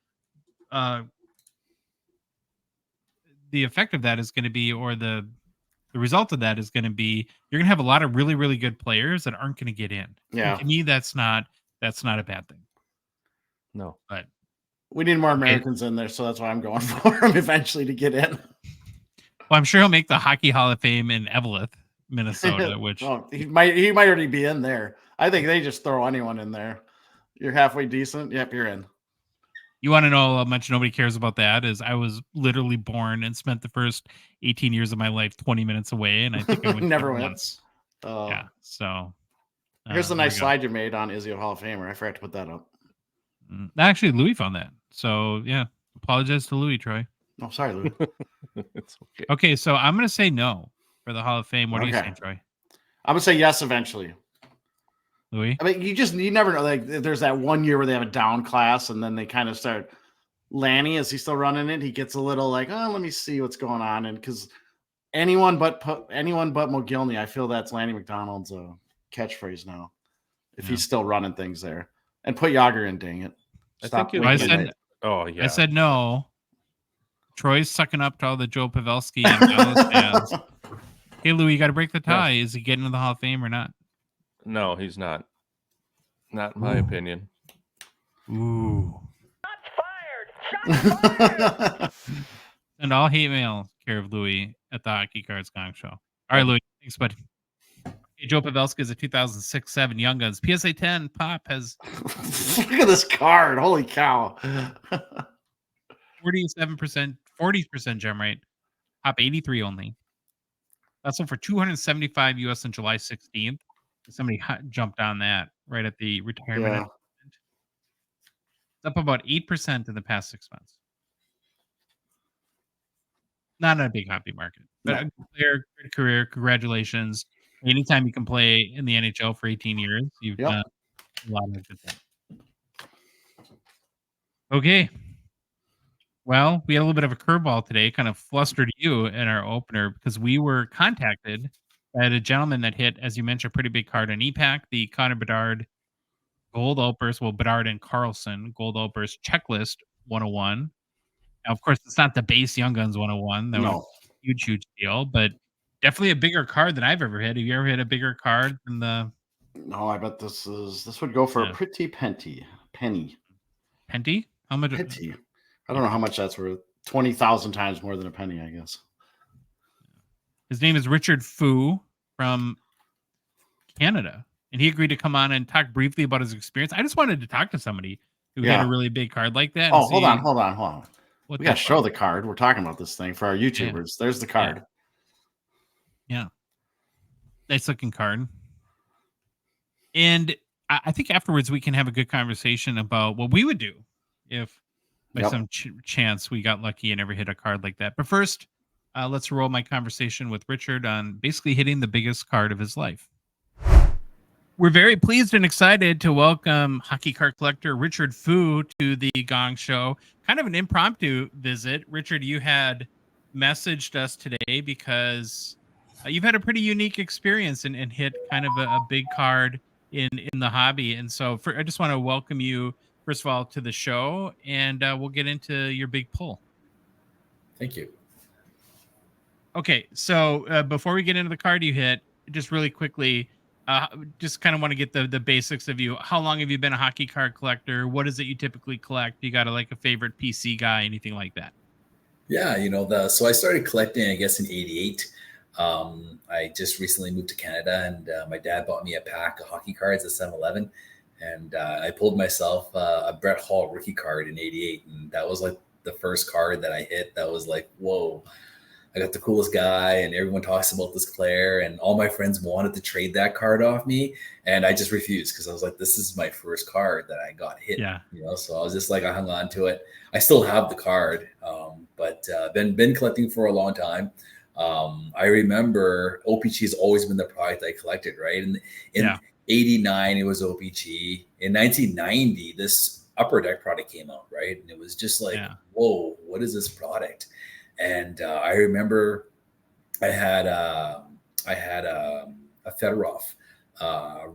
the effect of that is going to be, or the result of that is going to be, you're going to have a lot of really, really good players that aren't going to get in. Yeah. And to me, that's not a bad thing. No, but we need more Americans in there, so that's why I'm going for him eventually to get in. Well, I'm sure he'll make the Hockey Hall of Fame in Eveleth, Minnesota, which he might already be in there. I think they just throw anyone in there. You're halfway decent. Yep, you're in. You want to know how much nobody cares about that? Is I was literally born and spent the first 18 years of my life 20 minutes away, and I think I went never went. Once. Yeah. So here's the nice slide you made on Is he a Hall of Famer? I forgot to put that up. Actually, Louis found that. So yeah, apologize to Louis, Troy. Oh, sorry, Louis. It's okay. Okay, so I'm going to say no for the Hall of Fame. What do you say, Troy? I'm going to say yes eventually. Louis? I mean, you never know. Like, there's that one year where they have a down class, and then they kind of start. Lanny, is he still running it? He gets a little like, oh, let me see what's going on. And because anyone but McGillney, I feel that's Lanny McDonald's catchphrase now. If he's still running things there. And put Yager in, dang it. I said no. Troy's sucking up to all the Joe Pavelski and Dallas fans. Hey, Louis, you got to break the tie. Yeah. Is he getting into the Hall of Fame or not? No, he's not. Not in my opinion. Ooh. Shots fired! And all hate mail, care of Louis at the Hockey Cards Gong Show. All right, Louis. Thanks, bud. Hey, Joe Pavelski is a 2006-7 Young Guns. PSA 10 Pop has... Look at this card. Holy cow. 40% gem rate. Pop 83 only. That's for $275 US on July 16th. Somebody jumped on that right at the retirement. Yeah. It's up about 8% in the past 6 months. Not in a big hobby market, but a player, great career. Congratulations. Anytime you can play in the NHL for 18 years, you've done a lot of good things. Okay. Well, we had a little bit of a curveball today, kind of flustered you in our opener because we were contacted by a gentleman that hit, as you mentioned, a pretty big card on ePack, the Connor Bedard Gold Outburst, Bedard and Carlson Gold Outburst Checklist 101. Now, of course, it's not the base Young Guns 101. That was a huge deal, but definitely a bigger card than I've ever hit. Have you ever hit a bigger card than the... No, I bet this would go for a pretty penny. Penty? How much? Penty. I don't know how much that's worth. 20,000 times more than a penny, I guess. His name is Richard Fu from Canada, and he agreed to come on and talk briefly about his experience. I just wanted to talk to somebody who had a really big card like that. Oh, hold on. What We got to show the card. We're talking about this thing for our YouTubers. Yeah. There's the card. Yeah. Nice looking card. And I think afterwards we can have a good conversation about what we would do if by some chance we got lucky and ever hit a card like that. But first, let's roll my conversation with Richard on basically hitting the biggest card of his life. We're very pleased and excited to welcome hockey card collector Richard Fu to the Gong Show. Kind of an impromptu visit. Richard, you had messaged us today because you've had a pretty unique experience and hit kind of a big card in the hobby. And so I just want to welcome you, first of all, to the show, and we'll get into your big pull. Thank you. Okay, so before we get into the card you hit, just really quickly, just kind of want to get the basics of you. How long have you been a hockey card collector? What is it you typically collect? You got a favorite PC guy, anything like that? Yeah, so I started collecting, I guess, in '88. I just recently moved to Canada, and my dad bought me a pack of hockey cards at 7-Eleven, and I pulled myself a Brett Hall rookie card in '88, and that was like the first card that I hit. That was like, whoa, I got the coolest guy, and everyone talks about this player, and all my friends wanted to trade that card off me, and I just refused because I was like, this is my first card that I got hit. Yeah. So I was just like, I hung on to it. I still have the card, but been collecting for a long time. I remember OPG has always been the product I collected, right? And in '89, it was OPG. In 1990, this Upper Deck product came out, right? And it was just like, whoa, what is this product? And I remember I had a Fedorov,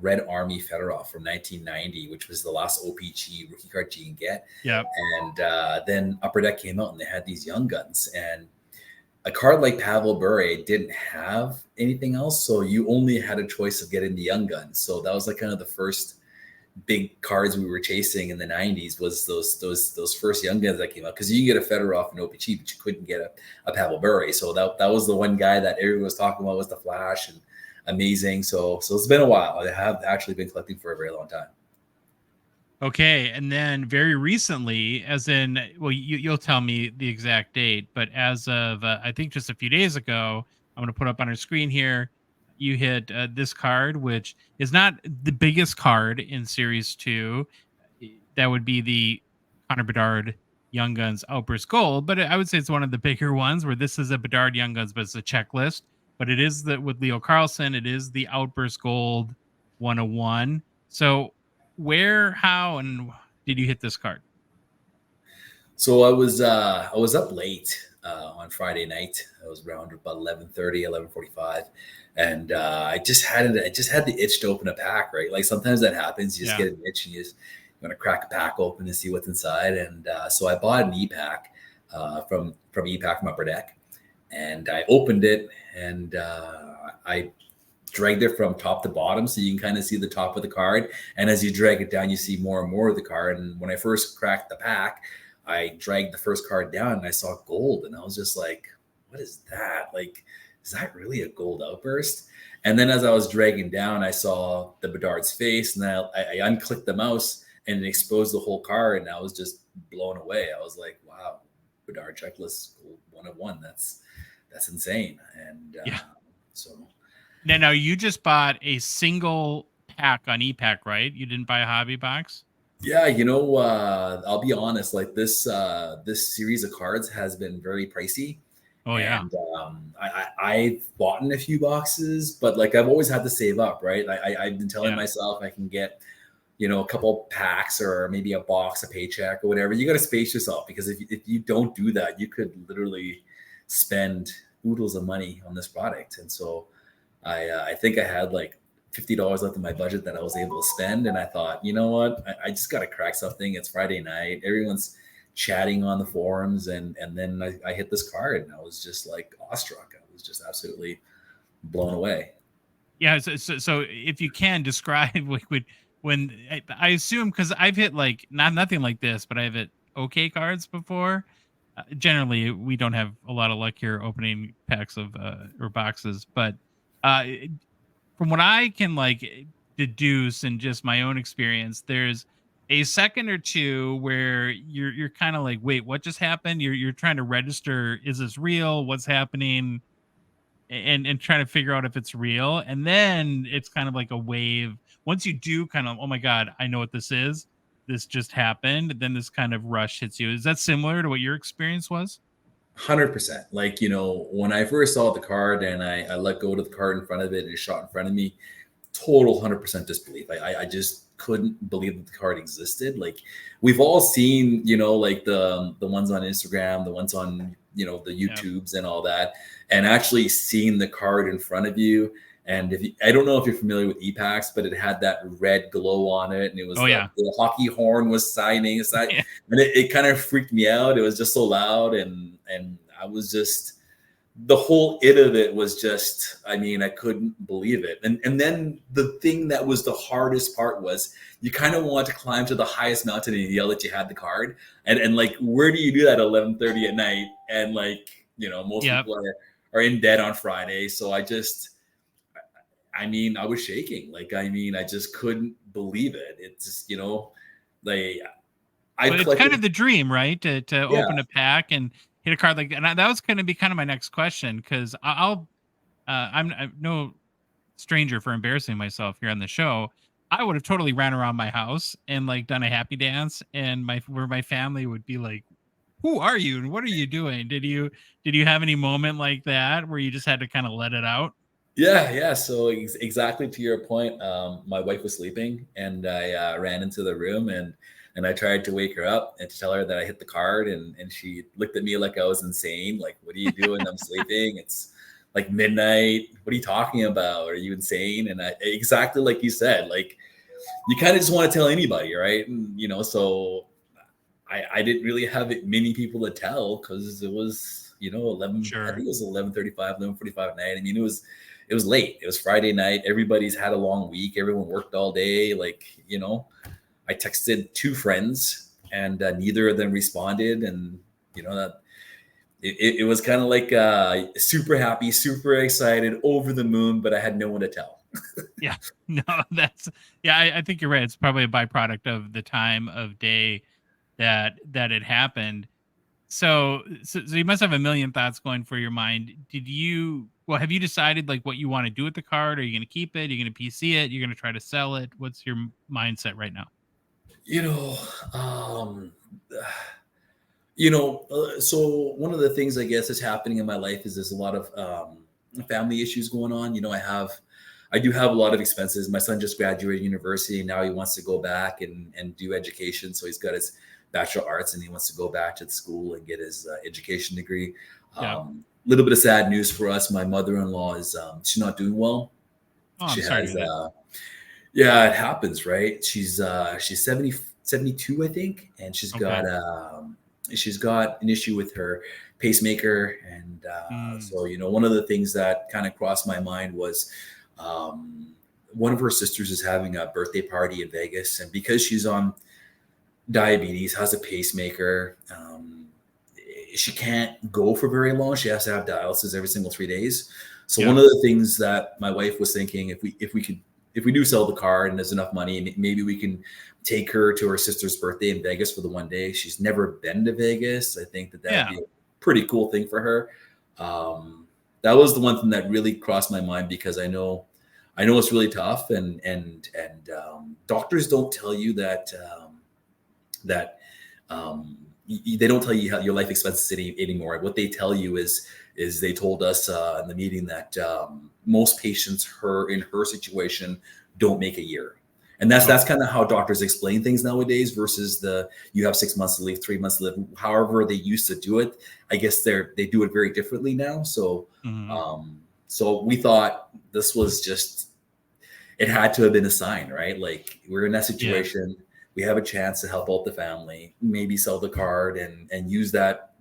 Red Army Fedorov from 1990, which was the last OPG rookie card you can get. Yep. And then Upper Deck came out, and they had these young guns, and a card like Pavel Bure didn't have anything else, so you only had a choice of getting the young guns. So that was like kind of the first big cards we were chasing in the 90s was those first young guns that came out, because you can get a Fedorov and OPG, but you couldn't get a Pavel Bure. So that was the one guy that everyone was talking about was the Flash and amazing. So it's been a while. I have actually been collecting for a very long time. Okay, and then very recently, as in, well, you'll tell me the exact date, but as of, I think just a few days ago, I'm going to put up on our screen here, you hit this card, which is not the biggest card in Series 2. That would be the Connor Bedard Young Guns Outburst Gold, but I would say it's one of the bigger ones, where this is a Bedard Young Guns, but it's a checklist. But it is with Leo Carlsson, it is the Outburst Gold 101. So where, how, and did you hit this card? So I was up late on Friday night. I was around about 11:30, 11:45, and I just had the itch to open a pack. Right, like sometimes that happens. You just get an itch, and you want to crack a pack open and see what's inside. And so I bought an ePack from ePack from Upper Deck, and I opened it, and I dragged it from top to bottom, so you can kind of see the top of the card. And as you drag it down, you see more and more of the card. And when I first cracked the pack, I dragged the first card down, and I saw gold, and I was just like, what is that? Like, is that really a gold Outburst? And then as I was dragging down, I saw the Bedard's face, and I unclicked the mouse, and it exposed the whole card, and I was just blown away. I was like, wow, Bedard checklist gold 101. That's insane. And so Now you just bought a single pack on ePack, right? You didn't buy a hobby box? Yeah, I'll be honest. Like this series of cards has been very pricey. Oh yeah. And I've bought in a few boxes, but like I've always had to save up, right? I've been telling myself I can get, a couple packs or maybe a box, a paycheck or whatever. You got to space yourself, because if you don't do that, you could literally spend oodles of money on this product. And so I think I had like $50 left in my budget that I was able to spend. And I thought, you know what, I just got to crack something. It's Friday night. Everyone's chatting on the forums. And then I hit this card, and I was just like awestruck. I was just absolutely blown away. Yeah. So if you can describe when I assume, because I've hit like nothing like this, but I've hit okay cards before. generally we don't have a lot of luck here opening packs of or boxes, but uh, from what I can like deduce and just my own experience, there's a second or two where you're kind of like, wait, what just happened? You're trying to register, is this real? What's happening? And trying to figure out if it's real. And then it's kind of like a wave. Once you do kind of, oh my God, I know what this is. This just happened. Then this kind of rush hits you. Is that similar to what your experience was? 100%. Like, when I first saw the card and I let go of the card in front of it and it shot in front of me, total 100% disbelief. I just couldn't believe that the card existed. Like, we've all seen, like the ones on Instagram, the ones on, the YouTubes and all that, and actually seeing the card in front of you. And I don't know if you're familiar with ePacks, but it had that red glow on it, and it was the hockey horn was signing. And it kind of freaked me out. It was just so loud, and I was just, the whole of it was just, I couldn't believe it. And then the thing that was the hardest part was you kind of want to climb to the highest mountain and yell that you had the card, and like, where do you do that at 11:30 at night? And like, most people are in bed on Friday, so I was shaking. Like, I just couldn't believe it. It's just, like, it's kind of the dream, right? To open a pack and hit a card like that. And that was going to be kind of my next question, because I'm no stranger for embarrassing myself here on the show. I would have totally ran around my house and like done a happy dance, and where my family would be like, "Who are you and what are you doing?" Did you have any moment like that where you just had to kind of let it out? Yeah. So exactly to your point, my wife was sleeping, and I ran into the room and I tried to wake her up and to tell her that I hit the card, and she looked at me like I was insane. Like, what are you doing? I'm sleeping. It's like midnight. What are you talking about? Are you insane? And exactly like you said, like, you kind of just want to tell anybody, right? And, so I didn't really have many people to tell, because it was, 11. Sure. I think it was 11:35, 11:45 at night. It was late. It was Friday night. Everybody's had a long week. Everyone worked all day. Like, I texted 2 friends, and neither of them responded. And, that it was kind of like super happy, super excited, over the moon, but I had no one to tell. Yeah, no, I think you're right. It's probably a byproduct of the time of day that it happened. So you must have a million thoughts going through your mind. Have you decided like what you want to do with the card? Are you going to keep it? Are you going to PC it? You're going to try to sell it? What's your mindset right now? So one of the things I guess is happening in my life is there's a lot of family issues going on. I do have a lot of expenses. My son just graduated university, and now he wants to go back and do education. So he's got his Bachelor of Arts, and he wants to go back to the school and get his education degree. Little bit of sad news for us. My mother-in-law is she's not doing well. Oh, I'm sorry. Yeah, it happens, right? She's 72, I think, and she's got an issue with her pacemaker, and so one of the things that kind of crossed my mind was one of her sisters is having a birthday party in Vegas, and because she's on diabetes, has a pacemaker, she can't go for very long. She has to have dialysis every single 3 days. So one of the things that my wife was thinking, if we do sell the car and there's enough money, maybe we can take her to her sister's birthday in Vegas for the one day. She's never been to Vegas. I think that would be a pretty cool thing for her. That was the one thing that really crossed my mind, because I know it's really tough, and doctors don't tell you that they don't tell you how your life expenses anymore. What they tell you is they told us in the meeting that most patients in her situation don't make a year. And that's kind of how doctors explain things nowadays, versus you have 6 months to live, 3 months to live, however they used to do it. I guess they do it very differently now. So, so we thought this was just, it had to have been a sign, right? Like, we're in that situation. Yeah. We have a chance to help out the family, maybe sell the card and use that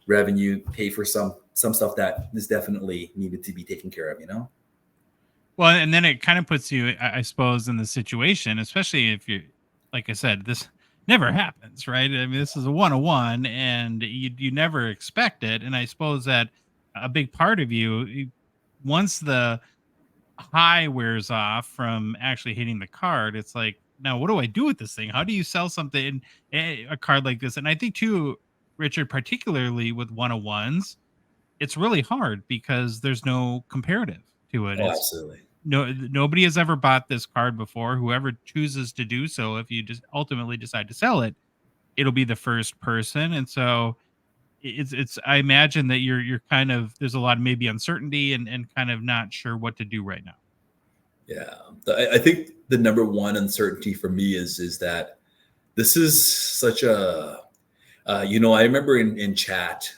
revenue, pay for some stuff that is definitely needed to be taken care of, Well, and then it kind of puts you, I suppose, in the situation, especially if you're, like I said, never happens, right? I mean, this is a 101 and you never expect it. And I suppose that a big part of once the high wears off from actually hitting the card, it's like, now what do I do with this thing? How do you sell something, a card like this? And I think too, Richard, particularly with 101s, it's really hard because there's no comparative to it. Oh, It's absolutely. nobody has ever bought this card before. Whoever chooses to do so, if you just ultimately decide to sell it, it'll be the first person. And so it's I imagine that you're kind of, there's a lot of maybe uncertainty and kind of not sure what to do right now. Yeah, I think the number one uncertainty for me is that this is such a, I remember in chat,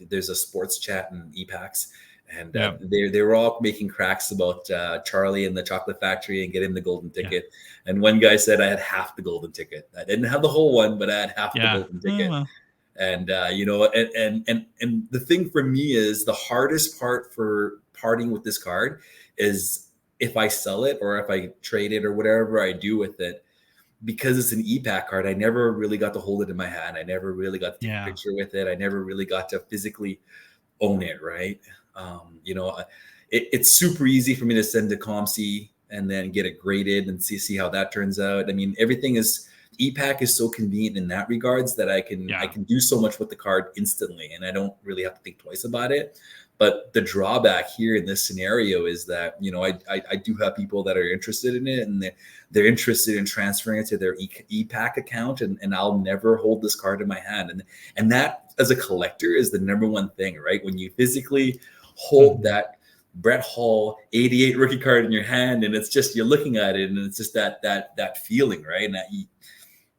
there's a sports chat in ePacks, and they were all making cracks about Charlie and the Chocolate Factory and getting the golden ticket. And one guy said I had half the golden ticket. I didn't have the whole one, but I had half the golden ticket. Well. And and the thing for me is the hardest part for parting with this card is if I sell it or if I trade it or whatever I do with it, because it's an ePack card. I never really got to hold it in my hand. I never really got to take a picture with it. I never really got to physically own it. Right. It's super easy for me to send to ComC and then get it graded and see how that turns out. I mean, ePack is so convenient in that regards that I can do so much with the card instantly, and I don't really have to think twice about it. But the drawback here in this scenario is that, I do have people that are interested in it, and they're interested in transferring it to their ePack account, and I'll never hold this card in my hand. And that, as a collector, is the number one thing, right? When you physically hold that Brett Hull 88 rookie card in your hand, and it's just, you're looking at it, and it's just that feeling, right? And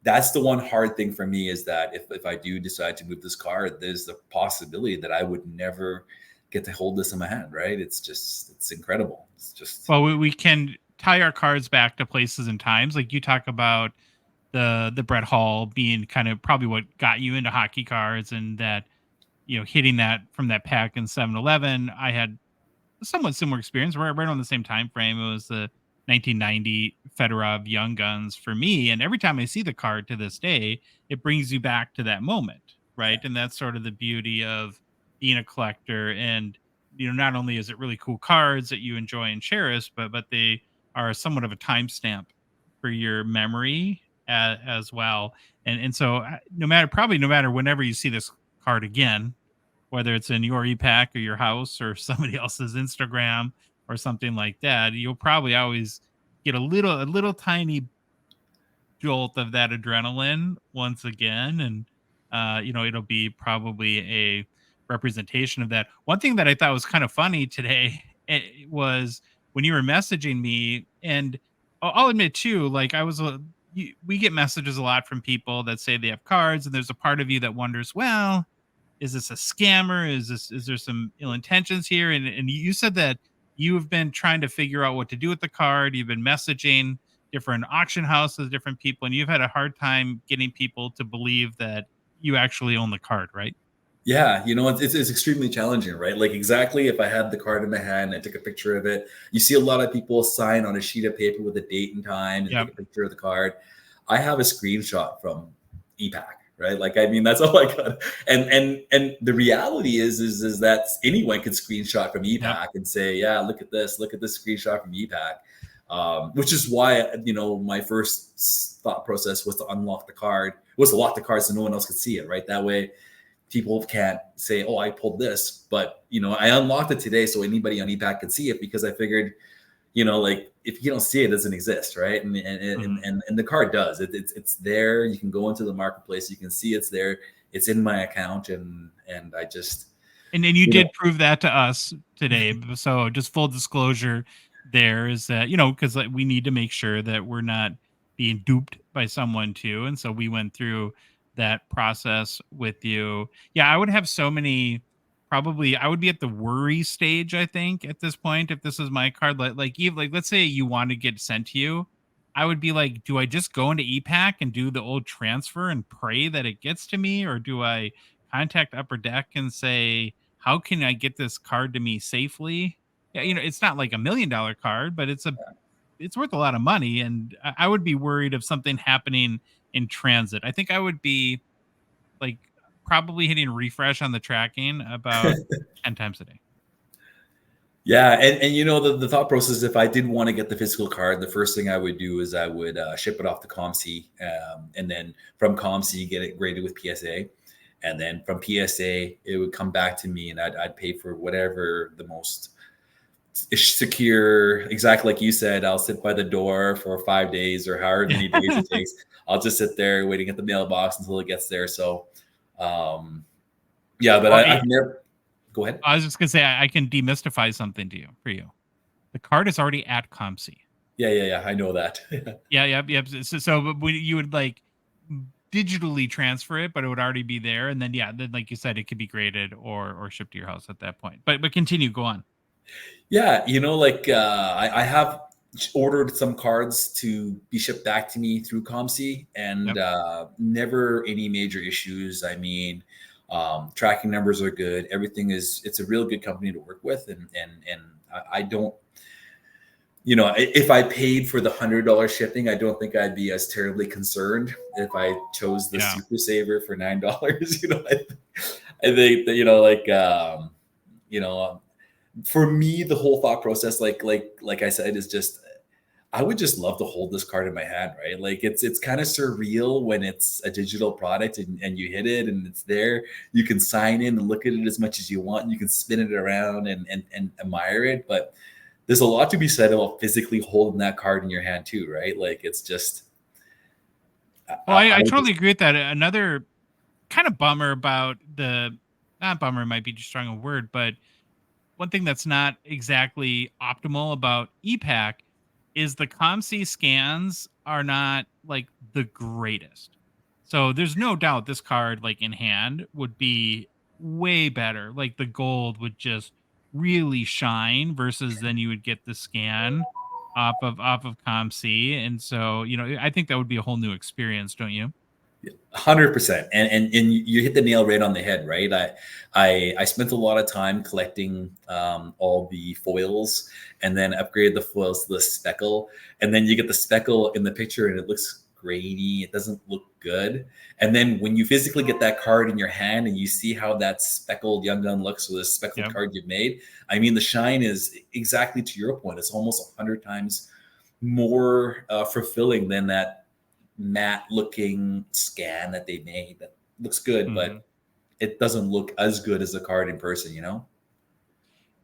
that's the one hard thing for me, is that if I do decide to move this card, there's the possibility that I would never get to hold this in my hand, right? It's incredible. It's just, well, we can tie our cards back to places and times. Like you talk about the Brett Hall being kind of probably what got you into hockey cards, and that, hitting that from that pack in 7-Eleven. I had a somewhat similar experience right on the same time frame. It was the 1990 Fedorov Young Guns for me. And every time I see the card to this day, it brings you back to that moment. Right. And that's sort of the beauty of being a collector. And, not only is it really cool cards that you enjoy and cherish, but they are somewhat of a timestamp for your memory as well. And so no matter whenever you see this card again, whether it's in your ePack or your house or somebody else's Instagram or something like that, you'll probably always get a little tiny jolt of that adrenaline once again. And, it'll be probably a representation of that. One thing that I thought was kind of funny today, it was when you were messaging me, and I'll admit too, like we get messages a lot from people that say they have cards, and there's a part of you that wonders, well, is this a scammer? Is there some ill intentions here? And you said that you have been trying to figure out what to do with the card. You've been messaging different auction houses, different people, and you've had a hard time getting people to believe that you actually own the card, right? Yeah, it's extremely challenging, right? Like, exactly, if I had the card in my hand, I took a picture of it. You see a lot of people sign on a sheet of paper with a date and time and take a picture of the card. I have a screenshot from ePack, right? Like, I mean, that's all I got. And the reality is that anyone can screenshot from ePack and say, yeah, look at this screenshot from ePack. Which is why, my first thought process was to lock the card so no one else could see it, right? That way people can't say, oh, I pulled this, but I unlocked it today so anybody on ePack could see it, because I figured, like, if you don't see it, it doesn't exist, right? And the card does. It's there. You can go into the marketplace, you can see it's there. It's in my account, and I just. And then you did prove that to us today. So just full disclosure, there is that, because we need to make sure that we're not being duped by someone too. And so we went through that process with you. Yeah, I would have so many. Probably I would be at the worry stage, I think, at this point, if this is my card. Like let's say you want to get sent to you, I would be like, do I just go into ePack and do the old transfer and pray that it gets to me? Or do I contact Upper Deck and say, how can I get this card to me safely? Yeah, it's not like $1 million card, but it's worth a lot of money. And I would be worried of something happening in transit. I think I would be like probably hitting refresh on the tracking about 10 times a day. Yeah, and you know the thought process. If I did want to get the physical card, the first thing I would do is I would ship it off to ComC, and then from ComC get it graded with PSA, and then from PSA it would come back to me, and I'd pay for whatever the most secure. Exactly like you said, I'll sit by the door for 5 days or however many days it takes. I'll just sit there waiting at the mailbox until it gets there. So, yeah, but I've never. Go ahead. I was just gonna say I can demystify something for you. The card is already at ComC. Yeah. I know that. Yep. So you would like digitally transfer it, but it would already be there, and then like you said, it could be graded or shipped to your house at that point. But continue. Go on. Yeah, you know, like I have ordered some cards to be shipped back to me through ComC, and never any major issues. I mean, tracking numbers are good. Everything it's a real good company to work with, and I don't, you know, if I paid for the $100 shipping, I don't think I'd be as terribly concerned if I chose the Super Saver for $9. You know, I think that, you know, like you know, for me, the whole thought process, like I said, is just I would just love to hold this card in my hand, right? Like it's kind of surreal when it's a digital product and you hit it and it's there. You can sign in and look at it as much as you want. And you can spin it around and admire it. But there's a lot to be said about physically holding that card in your hand too, right? Like it's just. Well, I totally agree with that. Another kind of bummer about not bummer might be too strong a word, but one thing that's not exactly optimal about ePack is the ComC scans are not like the greatest. So there's no doubt this card, like in hand, would be way better. Like the gold would just really shine versus then you would get the scan off of ComC. And so, you know, I think that would be a whole new experience, don't you? 100%. And you hit the nail right on the head, right? I spent a lot of time collecting all the foils and then upgraded the foils to the speckle. And then you get the speckle in the picture and it looks grainy. It doesn't look good. And then when you physically get that card in your hand and you see how that speckled Young Gun looks with the speckled card you've made, I mean, the shine is exactly to your point. It's almost 100 times more fulfilling than that matte looking scan that they made. That looks good, but it doesn't look as good as the card in person, you know?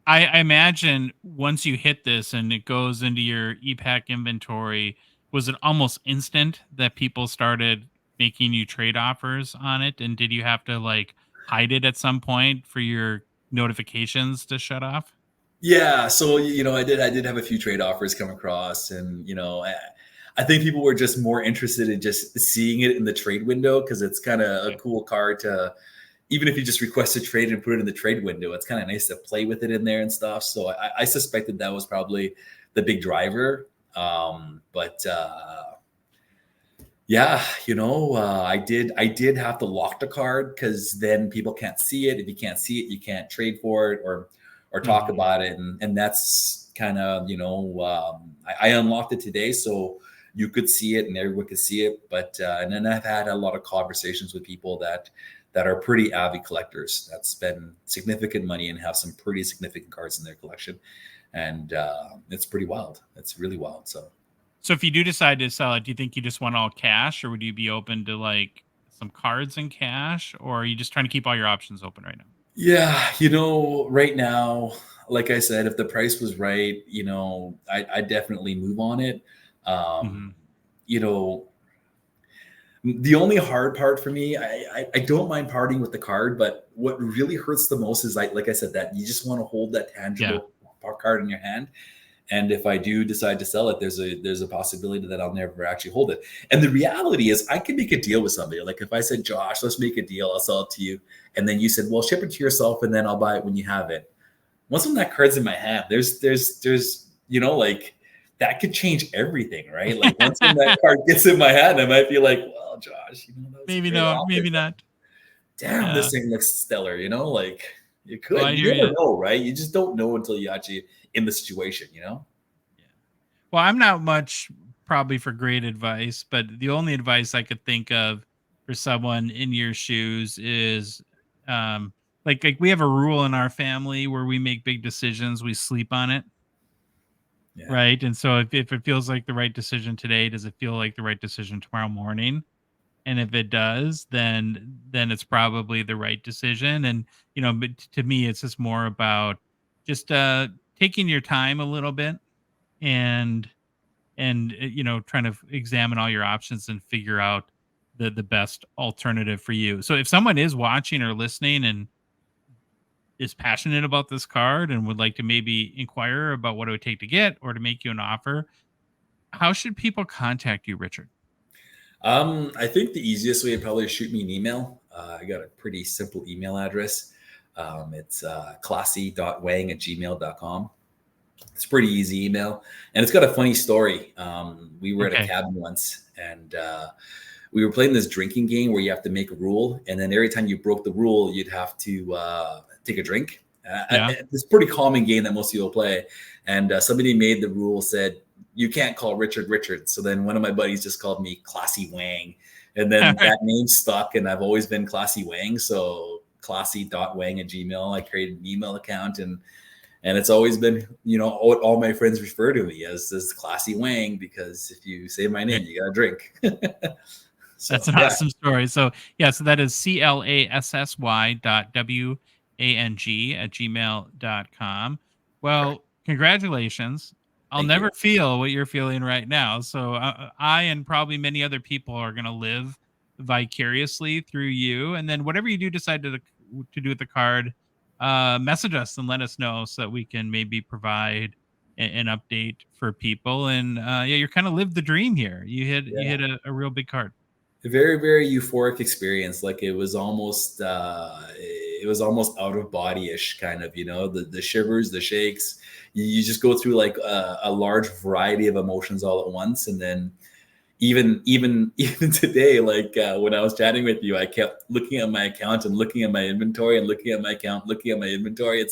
I imagine once you hit this and it goes into your ePack inventory, was it almost instant that people started making you trade offers on it? And did you have to like hide it at some point for your notifications to shut off? Yeah. So, you know, I did have a few trade offers come across, and, you know, I think people were just more interested in just seeing it in the trade window because it's kind of a cool card to, even if you just request a trade and put it in the trade window, it's kind of nice to play with it in there and stuff. So I suspected that was probably the big driver. But yeah, you know, I did have to lock the card because then people can't see it. If you can't see it, you can't trade for it or talk about it. And that's kind of, you know, I unlocked it today. So you could see it and everyone could see it. But and then I've had a lot of conversations with people that are pretty avid collectors that spend significant money and have some pretty significant cards in their collection. And it's pretty wild. It's really wild. So if you do decide to sell it, do you think you just want all cash, or would you be open to like some cards in cash, or are you just trying to keep all your options open right now? Yeah, you know, right now, like I said, if the price was right, you know, I definitely move on it. You know, the only hard part for me, I don't mind parting with the card, but what really hurts the most is like I said, that you just want to hold that tangible card in your hand. And if I do decide to sell it, there's a possibility that I'll never actually hold it. And the reality is I can make a deal with somebody. Like if I said, Josh, let's make a deal, I'll sell it to you. And then you said, well, ship it to yourself and then I'll buy it when you have it. Once when that card's in my hand, there's, you know, like that could change everything, right? Like once when that card gets in my hand, I might be like, well, Josh, you know, maybe no, maybe not. Damn, this thing looks stellar, you know, like you could, well, you never know, right? You just don't know until you actually in the situation, you know? Yeah. Well, I'm not much probably for great advice, but the only advice I could think of for someone in your shoes is like we have a rule in our family where we make big decisions, we sleep on it. Yeah. Right. And so if it feels like the right decision today, does it feel like the right decision tomorrow morning? And if it does, then it's probably the right decision. And, but to me, it's just more about just taking your time a little bit and trying to examine all your options and figure out the best alternative for you. So if someone is watching or listening and is passionate about this card and would like to maybe inquire about what it would take to get or to make you an offer, how should people contact you, Richard? I think the easiest way would probably shoot me an email. I got a pretty simple email address. It's classy.wang@gmail.com. It's a pretty easy email. And it's got a funny story. We were at a cabin once, and we were playing this drinking game where you have to make a rule. And then every time you broke the rule, you'd have to take a drink. It's a pretty common game that most people play. And somebody made the rule, said, you can't call Richard. So then one of my buddies just called me Classy Wang. And then that name stuck, and I've always been Classy Wang. So classy.wang@gmail. I created an email account, and it's always been, all my friends refer to me as Classy Wang, because if you say my name, you got to drink. So, that's an awesome story. So so that is classy.wang@gmail.com. Well, congratulations. I'll never feel what you're feeling right now. So I and probably many other people are going to live vicariously through you. And then whatever you do decide to do with the card, message us and let us know so that we can maybe provide an update for people. And you're kind of lived the dream here. You hit a real big card. A very, very euphoric experience. Like it was almost out of body-ish kind of, the shivers, the shakes. You just go through like a large variety of emotions all at once. And then even today, like when I was chatting with you, I kept looking at my account and looking at my inventory and looking at my account, looking at my inventory. It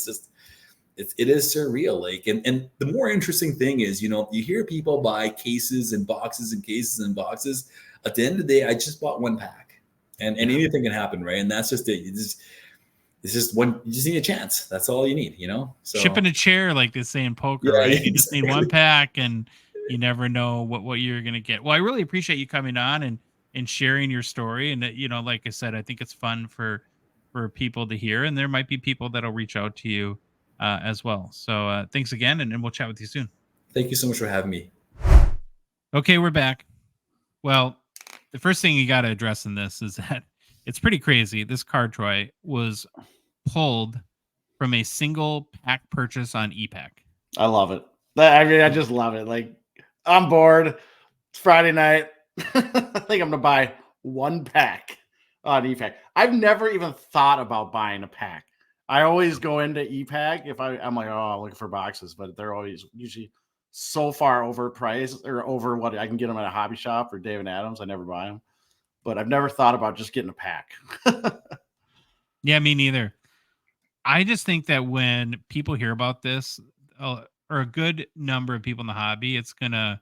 is surreal. Like, and the more interesting thing is, you hear people buy cases and boxes and cases and boxes. At the end of the day, I just bought one pack, and anything can happen, right? And that's just it. It's just one. You just need a chance. That's all you need, So shipping a chair, like they say in poker, right? You just need one pack, and you never know what you're gonna get. Well, I really appreciate you coming on and sharing your story. And like I said, I think it's fun for people to hear, and there might be people that'll reach out to you as well. So thanks again, and we'll chat with you soon. Thank you so much for having me. Okay, we're back. Well, the first thing you got to address in this is that it's pretty crazy. This card, Troy, was pulled from a single pack purchase on ePack. I love it. I just love it. Like, I'm bored. It's Friday night. I think I'm going to buy one pack on ePack. I've never even thought about buying a pack. I always go into ePack if I'm like, I'm looking for boxes, but they're always usually so far overpriced or over what I can get them at a hobby shop or David Adams. I never buy them, but I've never thought about just getting a pack. Yeah, me neither. I just think that when people hear about this, or a good number of people in the hobby, it's gonna.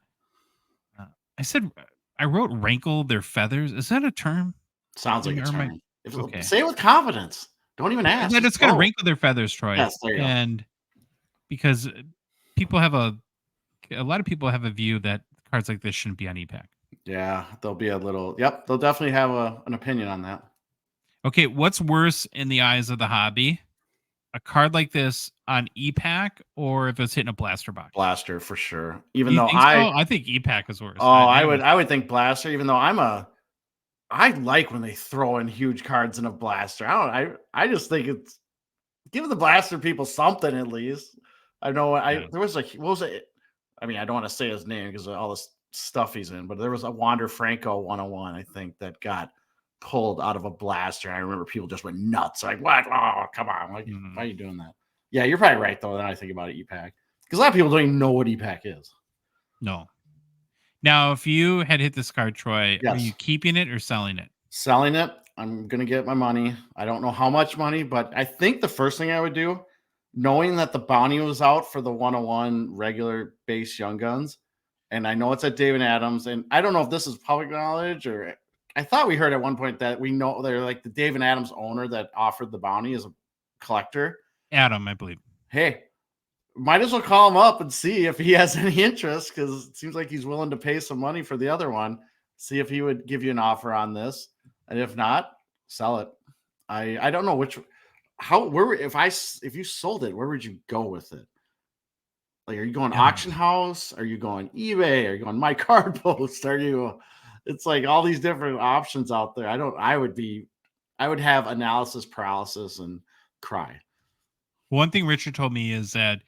I wrote rankle their feathers. Is that a term? Sounds like a term. Okay. Say it with confidence. Don't even ask. That it's gonna wrinkle their feathers, Troy. Yes, there you go. And because people have a lot of people have a view that cards like this shouldn't be on ePack. Yeah, there'll be a little. Yep, they'll definitely have an opinion on that. Okay, what's worse in the eyes of the hobby? A card like this on ePack, or if it's hitting a blaster box? Blaster for sure. I think ePack is worse. I would think blaster. Even though I like when they throw in huge cards in a blaster. I just think it's give the blaster people something at least. I know there was what was it? I mean, I don't want to say his name because of all this stuff he's in, but there was a Wander Franco 101, I think, that got pulled out of a blaster. I remember people just went nuts. Like, what? Oh, come on. Like, why are you doing that? Yeah, you're probably right, though, then I think about it, ePack. Because a lot of people don't even know what ePack is. No. Now, if you had hit this card, Troy, yes. Are you keeping it or selling it? Selling it. I'm going to get my money. I don't know how much money, but I think the first thing I would do, knowing that the bounty was out for the 101 regular base Young Guns, and I know it's at David Adams, and I don't know if this is public knowledge or I thought we heard at one point that we know they're like the David Adams owner that offered the bounty as a collector. Adam, I believe. Hey, might as well call him up and see if he has any interest, because it seems like he's willing to pay some money for the other one. See if he would give you an offer on this, and if not, sell it. I don't know if you sold it, where would you go with it? Like, are you going auction house? Are you going eBay? Are you going My Card Post? It's like all these different options out there. I would have analysis paralysis and cry. One thing Richard told me is that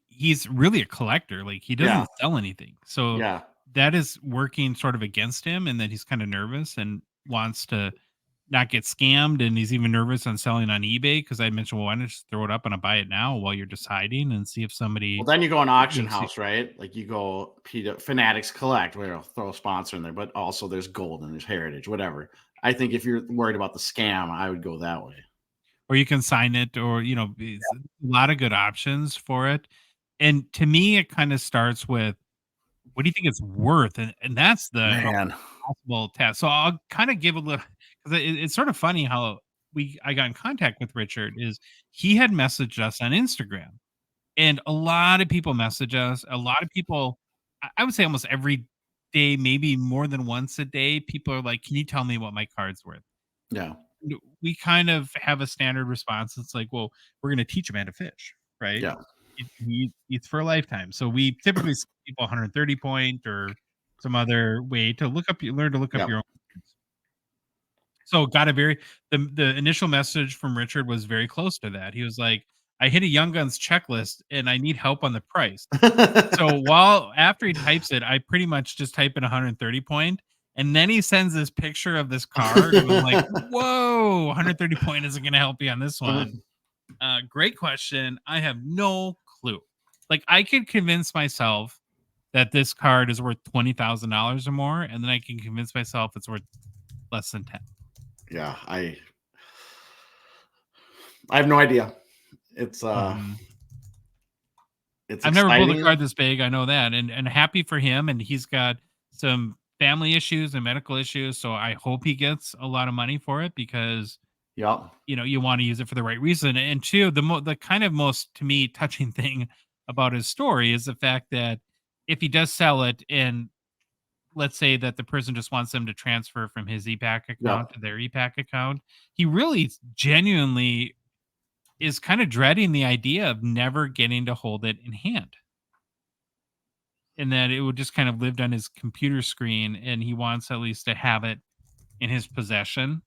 he's really a collector. Like, he doesn't sell anything. So that is working sort of against him, and that he's kind of nervous and wants to not get scammed. And he's even nervous on selling on eBay, because I mentioned, well, why don't you just throw it up and buy it now while you're deciding and see if somebody. Well, then you go an auction house, right? Like you go Fanatics Collect, where they'll throw a sponsor in there, but also there's Gold and there's Heritage, whatever. I think if you're worried about the scam, I would go that way. Or you can sign it, or, a lot of good options for it. And to me, it kind of starts with, what do you think it's worth? And that's the possible test. So I'll kind of give a little, because it's sort of funny how I got in contact with Richard. Is he had messaged us on Instagram, and a lot of people message us. A lot of people, I would say almost every day, maybe more than once a day, people are like, can you tell me what my card's worth? Yeah. We kind of have a standard response. It's like, well, we're going to teach a man to fish, right? Yeah. He eats for a lifetime. So we typically see people 130 point or some other way to learn to look up your own. So got the initial message from Richard was very close to that. He was like, I hit a Young Guns checklist and I need help on the price. So after he types it, I pretty much just type in 130 point. And then he sends this picture of this card. And I'm like, whoa, 130 point isn't going to help you on this one. Great question. I have no clue. Like, I could convince myself that this card is worth $20,000 or more, and then I can convince myself it's worth less than 10. Yeah, I have no idea. It's I've exciting. never pulled a card this big. I know that, and happy for him. And he's got some family issues and medical issues, so I hope he gets a lot of money for it, because you want to use it for the right reason. And two, the kind of most, to me, touching thing about his story is the fact that if he does sell it, and let's say that the person just wants them to transfer from his ePack account to their ePack account, he really genuinely is kind of dreading the idea of never getting to hold it in hand. And that it would just kind of lived on his computer screen, and he wants at least to have it in his possession.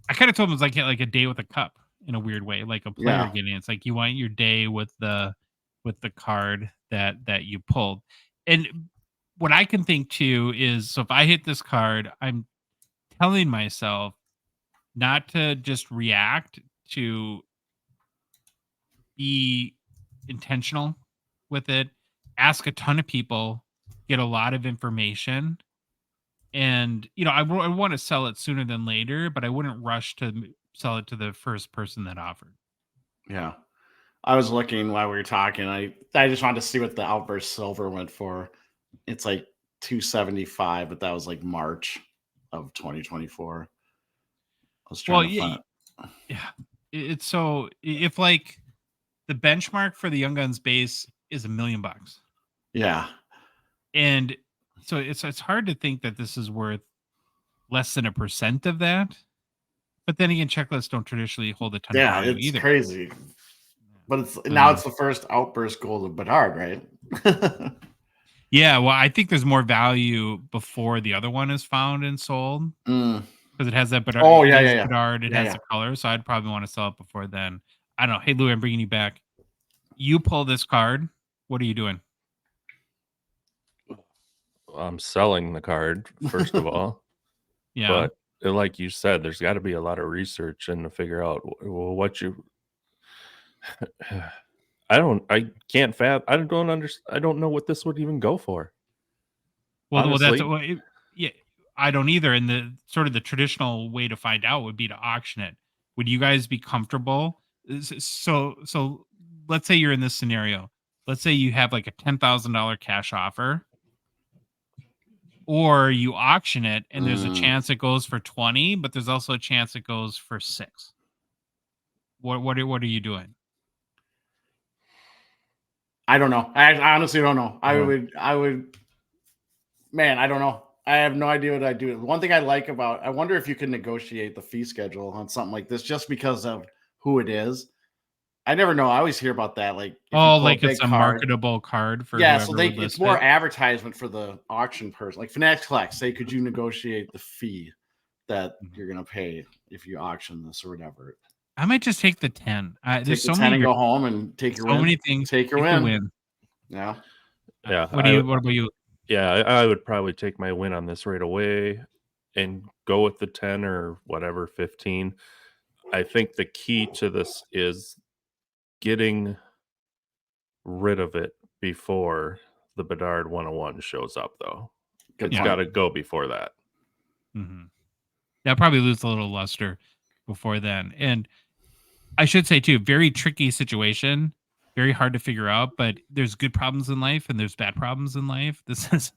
I kind of told him it was like a day with a cup, in a weird way, like a player getting it. It's like you want your day with the card that you pulled. And what I can think too is, so if I hit this card, I'm telling myself not to just react, to be intentional with it, ask a ton of people, get a lot of information. And, I want to sell it sooner than later, but I wouldn't rush to sell it to the first person that offered. Yeah. I was looking while we were talking. I just wanted to see what the Outburst Silver went for. It's like $275, but that was like March of 2024. I was trying to find it. Yeah. It's so, if like the benchmark for the Young Guns base is $1 million. Yeah. And so it's hard to think that this is worth less than 1% of that. But then again, checklists don't traditionally hold a ton of value either. It's crazy. But it's the first Outburst gold of Bedard, right? Yeah, well, I think there's more value before the other one is found and sold. Because it has that Bedard. Oh, yeah. Bedard, it has the color, so I'd probably want to sell it before then. I don't know. Hey, Lou, I'm bringing you back. You pull this card. What are you doing? I'm selling the card, first of all. Yeah. But like you said, there's got to be a lot of research and to figure out what you. I don't know what this would even go for. Well, I don't either. And the sort of the traditional way to find out would be to auction it. Would you guys be comfortable? So let's say you're in this scenario. Let's say you have like a $10,000 cash offer, or you auction it and there's a Mm. chance it goes for 20, but there's also a chance it goes for 6. What are you doing? I don't know. I honestly don't know. I Uh-huh. would, man, I don't know. I have no idea what I'd do. One thing I like about, I wonder if you can negotiate the fee schedule on something like this just because of who it is. I never know. I always hear about that. Like, if you Oh, pull like a it's big a card, marketable card for yeah, so whoever would it's list more it. advertisement for the auction person. Like Fanatics Collect, say, could you negotiate the fee that you're going to pay if you auction this or whatever? I might just take the 10. There's Take the so 10 many and go home and take your so win. many things. Take your the win. Yeah. Yeah, What about you? Yeah, I would probably take my win on this right away and go with the 10 or whatever, 15. I think the key to this is getting rid of it before the Bedard 101 shows up, though. Good It's point. got to go before that. Mm-hmm. Yeah, probably lose a little luster before then. And I should say too, very tricky situation, very hard to figure out, but there's good problems in life and there's bad problems in life. This is,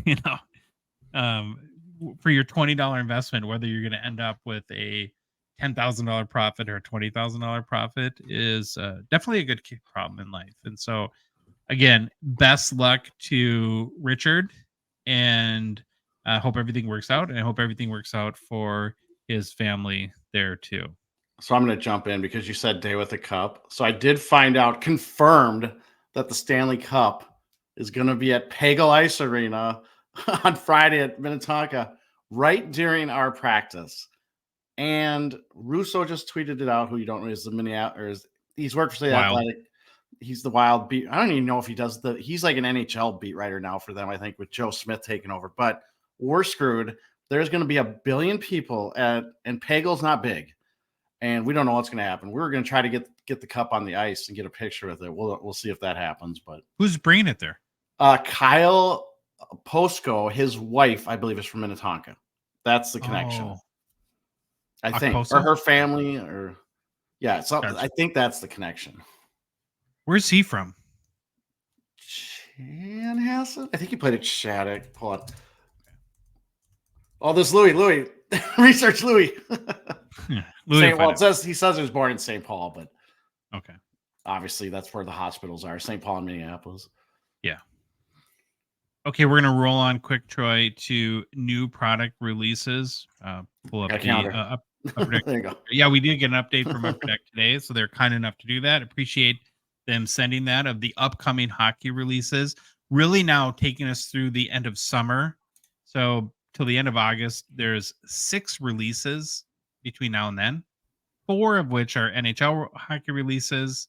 you know, for your $20 investment, whether you're going to end up with a $10,000 profit or a $20,000 profit is definitely a good problem in life. And so, again, best luck to Richard, and I hope everything works out. And I hope everything works out for his family there too. So I'm going to jump in because you said day with the cup. So I did find out, confirmed, that the Stanley Cup is going to be at Pagel Ice Arena on Friday at Minnetonka, right during our practice. And Russo just tweeted it out. Who you don't know is the Minneapolis. He's worked for the Wild. Athletic. He's the Wild beat. I don't even know if he does he's like an NHL beat writer now for them, I think, with Joe Smith taking over. But we're screwed. There's going to be 1 billion people and Pagel's not big. And we don't know what's going to happen. We were going to try to get the cup on the ice and get a picture with it. We'll see if that happens. But who's bringing it there? Kyle Posco, his wife, I believe, is from Minnetonka. That's the connection. Oh. I think, Poso? or her family, or yeah. So Gotcha. I think that's the connection. Where's he from? Chanhassen? I think he played at Shattuck. Pull on. Oh, this Louis. Research Louis. Well, he says he was born in St. Paul, but okay, obviously that's where the hospitals are. St. Paul and Minneapolis. Yeah. Okay, we're gonna roll on quick, Troy, to new product releases. Pull up Got a the calendar. Upper Deck. There you go. Yeah, we did get an update from Upper Deck today, so they're kind enough to do that. Appreciate them sending that of the upcoming hockey releases. Really now taking us through the end of summer. So till the end of August, there's 6 releases between now and then, 4 of which are NHL hockey releases,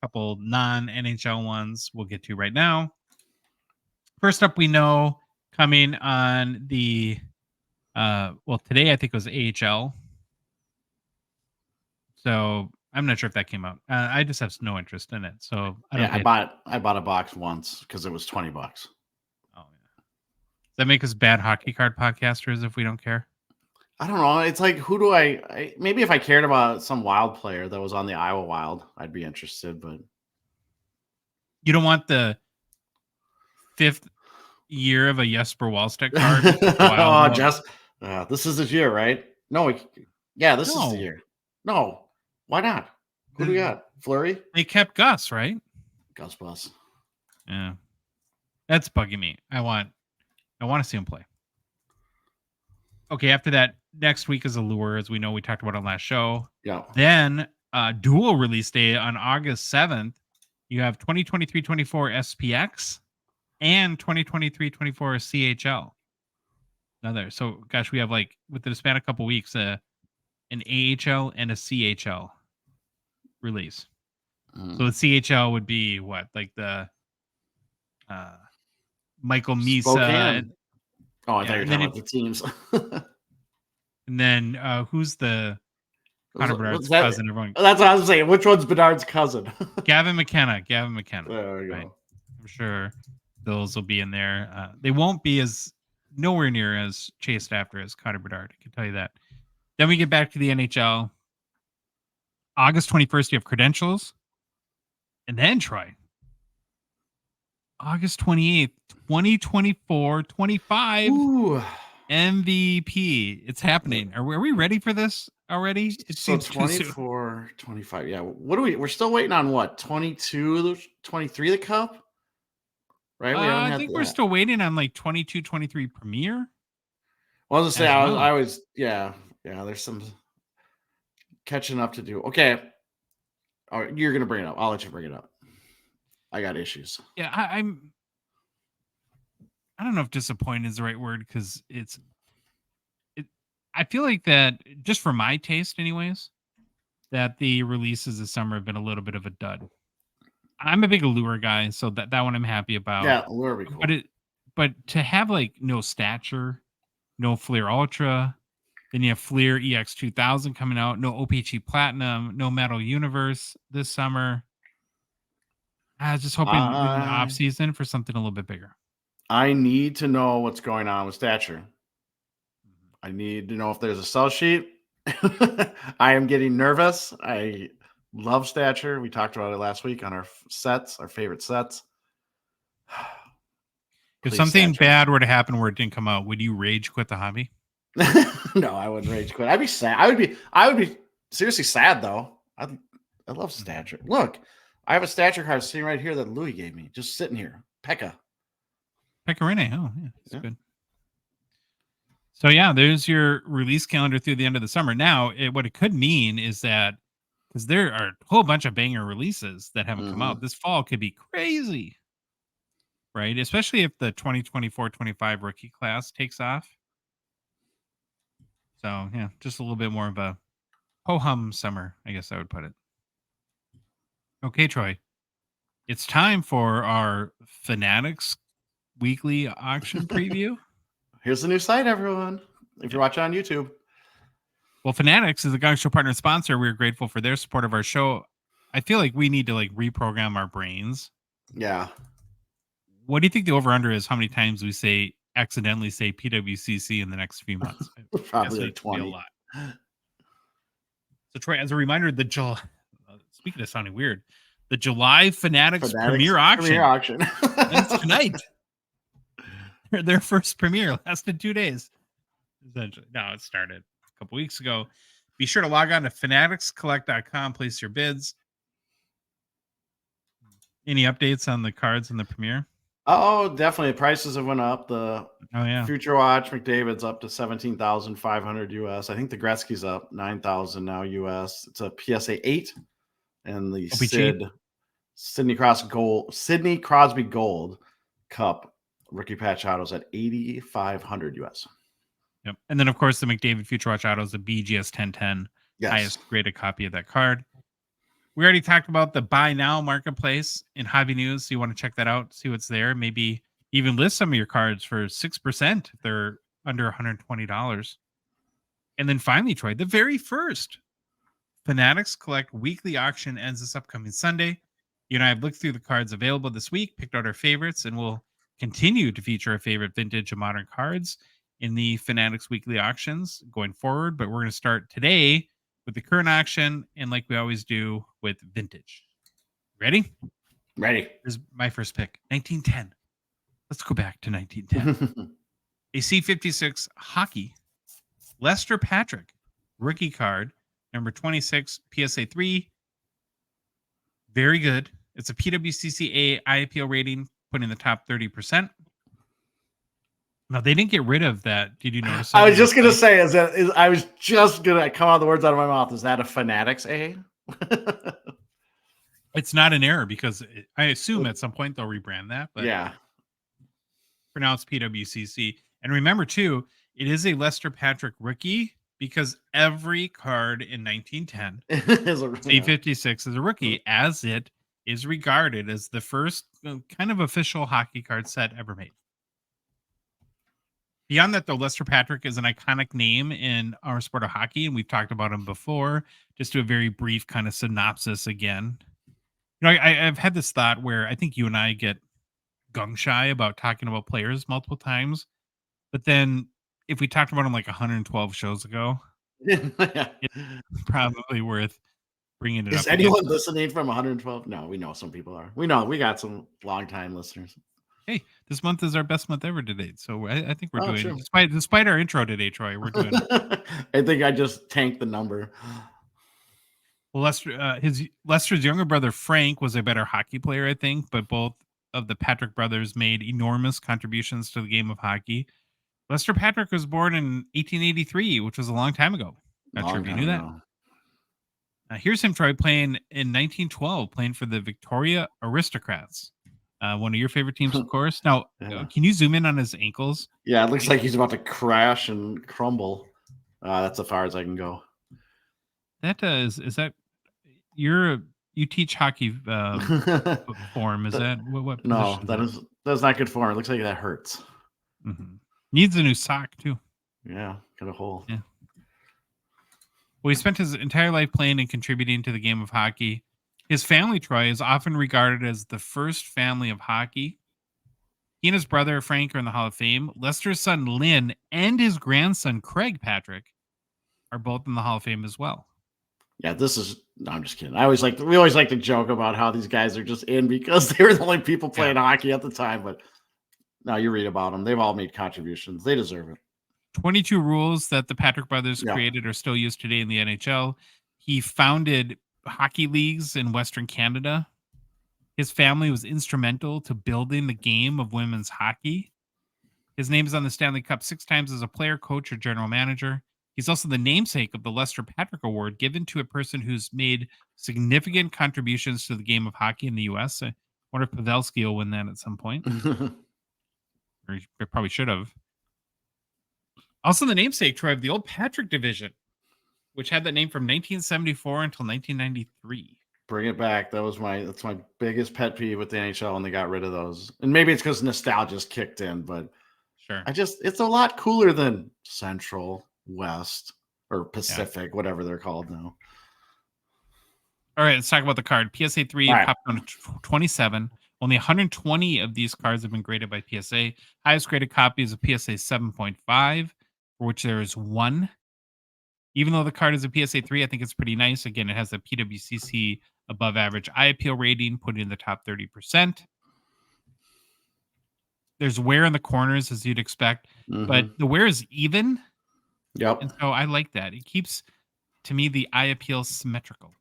a couple non-NHL ones we'll get to right now. First up, we know coming on the today I think it was AHL. So I'm not sure if that came out. I just have no interest in it. So I bought a box once because it was $20. Oh yeah. Does that make us bad hockey card podcasters if we don't care? I don't know. It's like, who do I maybe if I cared about some Wild player that was on the Iowa Wild, I'd be interested, but You don't want the 5th year of a Jesper Wallstedt card? This is his year, right? No, this is the year. No, why not? Who do we got? Fleury? They kept Gus, right? Gus Bus. Yeah. That's bugging me. I want to see him play. Okay, after that, next week is Allure, as we know, we talked about on last show. Yeah. Then dual release day on August 7th. You have 2023-24 SPX and 2023-24 CHL. Another. So, gosh, we have within a span of a couple weeks, an AHL and a CHL release. So the CHL would be what? Like the Michael Misa. Spokane. I thought you were talking about the teams. And then who's the Connor Bedard's cousin? Everyone. That's what I was saying. Which one's Bedard's cousin? Gavin McKenna. There we go. Right. I'm sure those will be in there. They won't be nowhere near as chased after as Connor Bedard. I can tell you that. Then we get back to the NHL. August 21st, you have credentials. And then, Troy, August 28th, 2024, 25 Ooh. MVP. It's happening. Are we ready for this already? It So seems too soon. 24, 25. Yeah. What are we're still waiting on what? 22, 23 the cup? Right? We haven't I had think we're that. still waiting on like 22, 23 premiere. Well, I was gonna say, as well. I was, yeah, there's some catching up to do. Okay. All right, you're gonna bring it up. I'll let you bring it up. I got issues. Yeah, I don't know if disappointed is the right word because I feel like that just for my taste, anyways, that the releases this summer have been a little bit of a dud. I'm a big Allure guy, so that one I'm happy about. Yeah, Allure would be cool. But to have like no Stature, no Fleer Ultra, then you have Fleer EX 2000 coming out, no OPC Platinum, no Metal Universe this summer. I was just hoping in the off season for something a little bit bigger. I need to know what's going on with Stature. I need to know if there's a sell sheet. I am getting nervous. I love Stature. We talked about it last week on our sets, our favorite sets. If Please, something Stature. bad were to happen where it didn't come out, would you rage quit the hobby? No, I wouldn't rage quit. I'd be sad. I would be seriously sad though. I love Stature. Look, I have a Stature card sitting right here that Louis gave me, just sitting here. Pekka. Pecorine. Oh, yeah, that's Yeah. good. So yeah, there's your release calendar through the end of the summer. Now, what it could mean is that because there are a whole bunch of banger releases that haven't come out, this fall could be crazy, right? Especially if the 2024-25 rookie class takes off. So yeah, just a little bit more of a ho-hum summer, I guess I would put it. Okay, Troy, it's time for our Fanatics Weekly Auction preview. Here's the new site, everyone. If you're watching on YouTube. Well, Fanatics is a Gongshow partner sponsor. We're grateful for their support of our show. I feel like we need to like reprogram our brains. Yeah. What do you think the over-under is? How many times we accidentally say PWCC in the next few months? Probably like It's gonna be 20. a lot. So, Troy, as a reminder, the July. Speaking of sounding weird, the July Fanatics Premier Auction. That's tonight. Their first premiere lasted 2 days. Essentially, no, it started a couple weeks ago. Be sure to log on to fanaticscollect.com. Place your bids. Any updates on the cards in the premiere? Oh, definitely. Prices have went up. The Oh, Future Watch McDavid's up to 17,500 US. I think the Gretzky's up 9,000 now US. It's a PSA 8, and the OPG. Sidney Crosby Gold Cup rookie patch autos at 8,500 US. Yep. And then, of course, the McDavid Future Watch Autos, the BGS 1010, Yes. highest graded copy of that card. We already talked about the buy now marketplace in Hobby News. So you want to check that out, see what's there. Maybe even list some of your cards for 6% if they're under $120. And then finally, Troy, the very first Fanatics Collect weekly auction ends this upcoming Sunday. You and I have looked through the cards available this week, picked out our favorites, and we'll continue to feature our favorite vintage and modern cards in the Fanatics weekly auctions going forward. But we're going to start today with the current auction, and like we always do, with vintage. Ready? Ready. Here's my first pick, 1910. Let's go back to 1910. A C56 hockey, Lester Patrick, rookie card, number 26, PSA 3. Very good. It's a PWCC IPO rating, put in the top 30%. Now, they didn't get rid of that. Did you notice that? I was just going to say, I was just going to come out the words out of my mouth. Is that a Fanatics A? It's not an error because I assume at some point they'll rebrand that. But yeah. For now, it's PWCC. And remember, too, it is a Lester Patrick rookie because every card in 1910, C56 is a rookie, as it is regarded as the first kind of official hockey card set ever made. Beyond that, though, Lester Patrick is an iconic name in our sport of hockey, and we've talked about him before. Just do a very brief kind of synopsis again. You know, I've had this thought where I think you and I get gung-shy about talking about players multiple times, but then if we talked about them like 112 shows ago, it's probably worth bringing it Is up. anyone listening from 112? No, we know some people are. We know we got some long-time listeners. Hey, this month is our best month ever to date. So I think we're doing, true. despite our intro today, Troy, we're doing. I think I just tanked the number. Well, Lester's younger brother, Frank, was a better hockey player, I think, but both of the Patrick brothers made enormous contributions to the game of hockey. Lester Patrick was born in 1883, which was a long time ago. Not sure if you knew that. Here's him, Troy, playing in 1912, playing for the Victoria Aristocrats. One of your favorite teams, of course. Now, can you zoom in on his ankles? Yeah, it looks like he's about to crash and crumble. That's as far as I can go. That is that you teach hockey form? Is that what? No, that's not good form. It looks like that hurts. Mm-hmm. Needs a new sock too. Yeah, got a hole. Yeah. Well, he spent his entire life playing and contributing to the game of hockey. His family, Troy, is often regarded as the first family of hockey. He and his brother, Frank, are in the Hall of Fame. Lester's son, Lynn, and his grandson, Craig Patrick, are both in the Hall of Fame as well. Yeah, no, I'm just kidding. We always like to joke about how these guys are just in because they were the only people playing hockey at the time. But now you read about them. They've all made contributions. They deserve it. 22 rules that the Patrick brothers created are still used today in the NHL. He founded hockey leagues in Western Canada. His family was instrumental to building the game of women's hockey. His name is on the Stanley Cup 6 times as a player, coach, or general manager. He's also the namesake of the Lester Patrick Award, given to a person who's made significant contributions to the game of hockey in the U.S. I wonder if Pavelski will win that at some point. Or he probably should have. Also the namesake, Troy, of the old Patrick division, which had that name from 1974 until 1993. Bring it back. That's my biggest pet peeve with the NHL when they got rid of those. And maybe it's because nostalgia's kicked in, but sure. It's a lot cooler than Central, West, or Pacific, whatever they're called now. All right, let's talk about the card. PSA 3 popped on 27. Only 120 of these cards have been graded by PSA. Highest graded copy is a PSA 7.5, for which there is one. Even though the card is a PSA 3, I think it's pretty nice. Again, it has a PWCC above average eye appeal rating, put it in the top 30%. There's wear in the corners, as you'd expect, but the wear is even. Yep. And so I like that. It keeps, to me, the eye appeal symmetrical.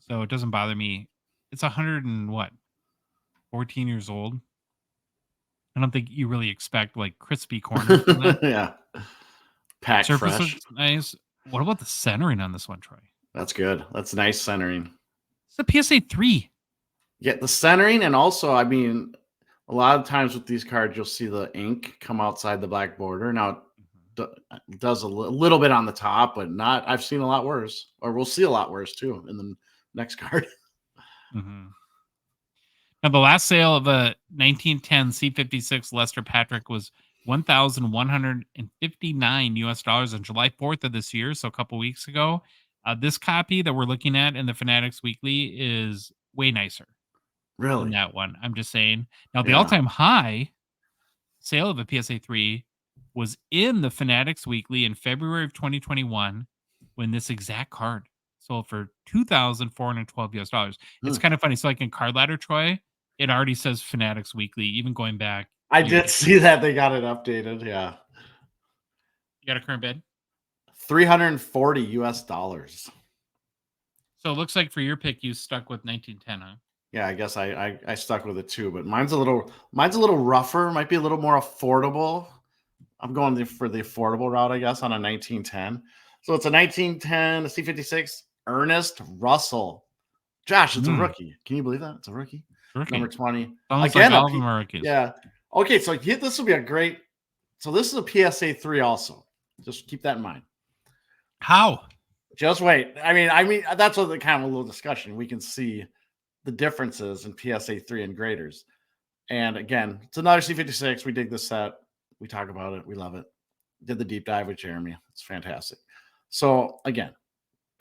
So it doesn't bother me. It's 14 years old. I don't think you really expect like crispy corners. Yeah. Pack surface fresh. Is nice. What about the centering on this one, Troy? That's good. That's nice centering. It's a PSA 3. Yeah, the centering, and also, I mean, a lot of times with these cards, you'll see the ink come outside the black border. Now, it does a little bit on the top, but not. I've seen a lot worse, or we'll see a lot worse too in the next card. Now, the last sale of a 1910 C56 Lester Patrick was $1,159 US on July 4th of this year, so a couple weeks ago. This copy that we're looking at in the Fanatics Weekly is way nicer. Really? Than that one. I'm just saying. Now, the all-time high sale of a PSA 3 was in the Fanatics Weekly in February of 2021 when this exact card sold for $2,412 US. It's kind of funny. So, like in Card Ladder, Troy, it already says Fanatics Weekly, even going back. I did see that they got it updated. Yeah. You got a current bid? $340 US. So it looks like for your pick, you stuck with 1910, huh? Yeah, I guess I stuck with it too, but mine's a little rougher, might be a little more affordable. I'm going for the affordable route, I guess, on a 1910. So it's a 1910, a C56, Ernest Russell. Josh, it's a rookie. Can you believe that? It's a rookie. Number 20. Almost again, like all of them are rookies. Yeah. Okay, so this will be a great. So this is a PSA 3 also. Just keep that in mind. How? Just wait. I mean, that's what the kind of a little discussion. We can see the differences in PSA 3 and graders. And again, it's another C56. We dig this set. We talk about it. We love it. Did the deep dive with Jeremy. It's fantastic. So again,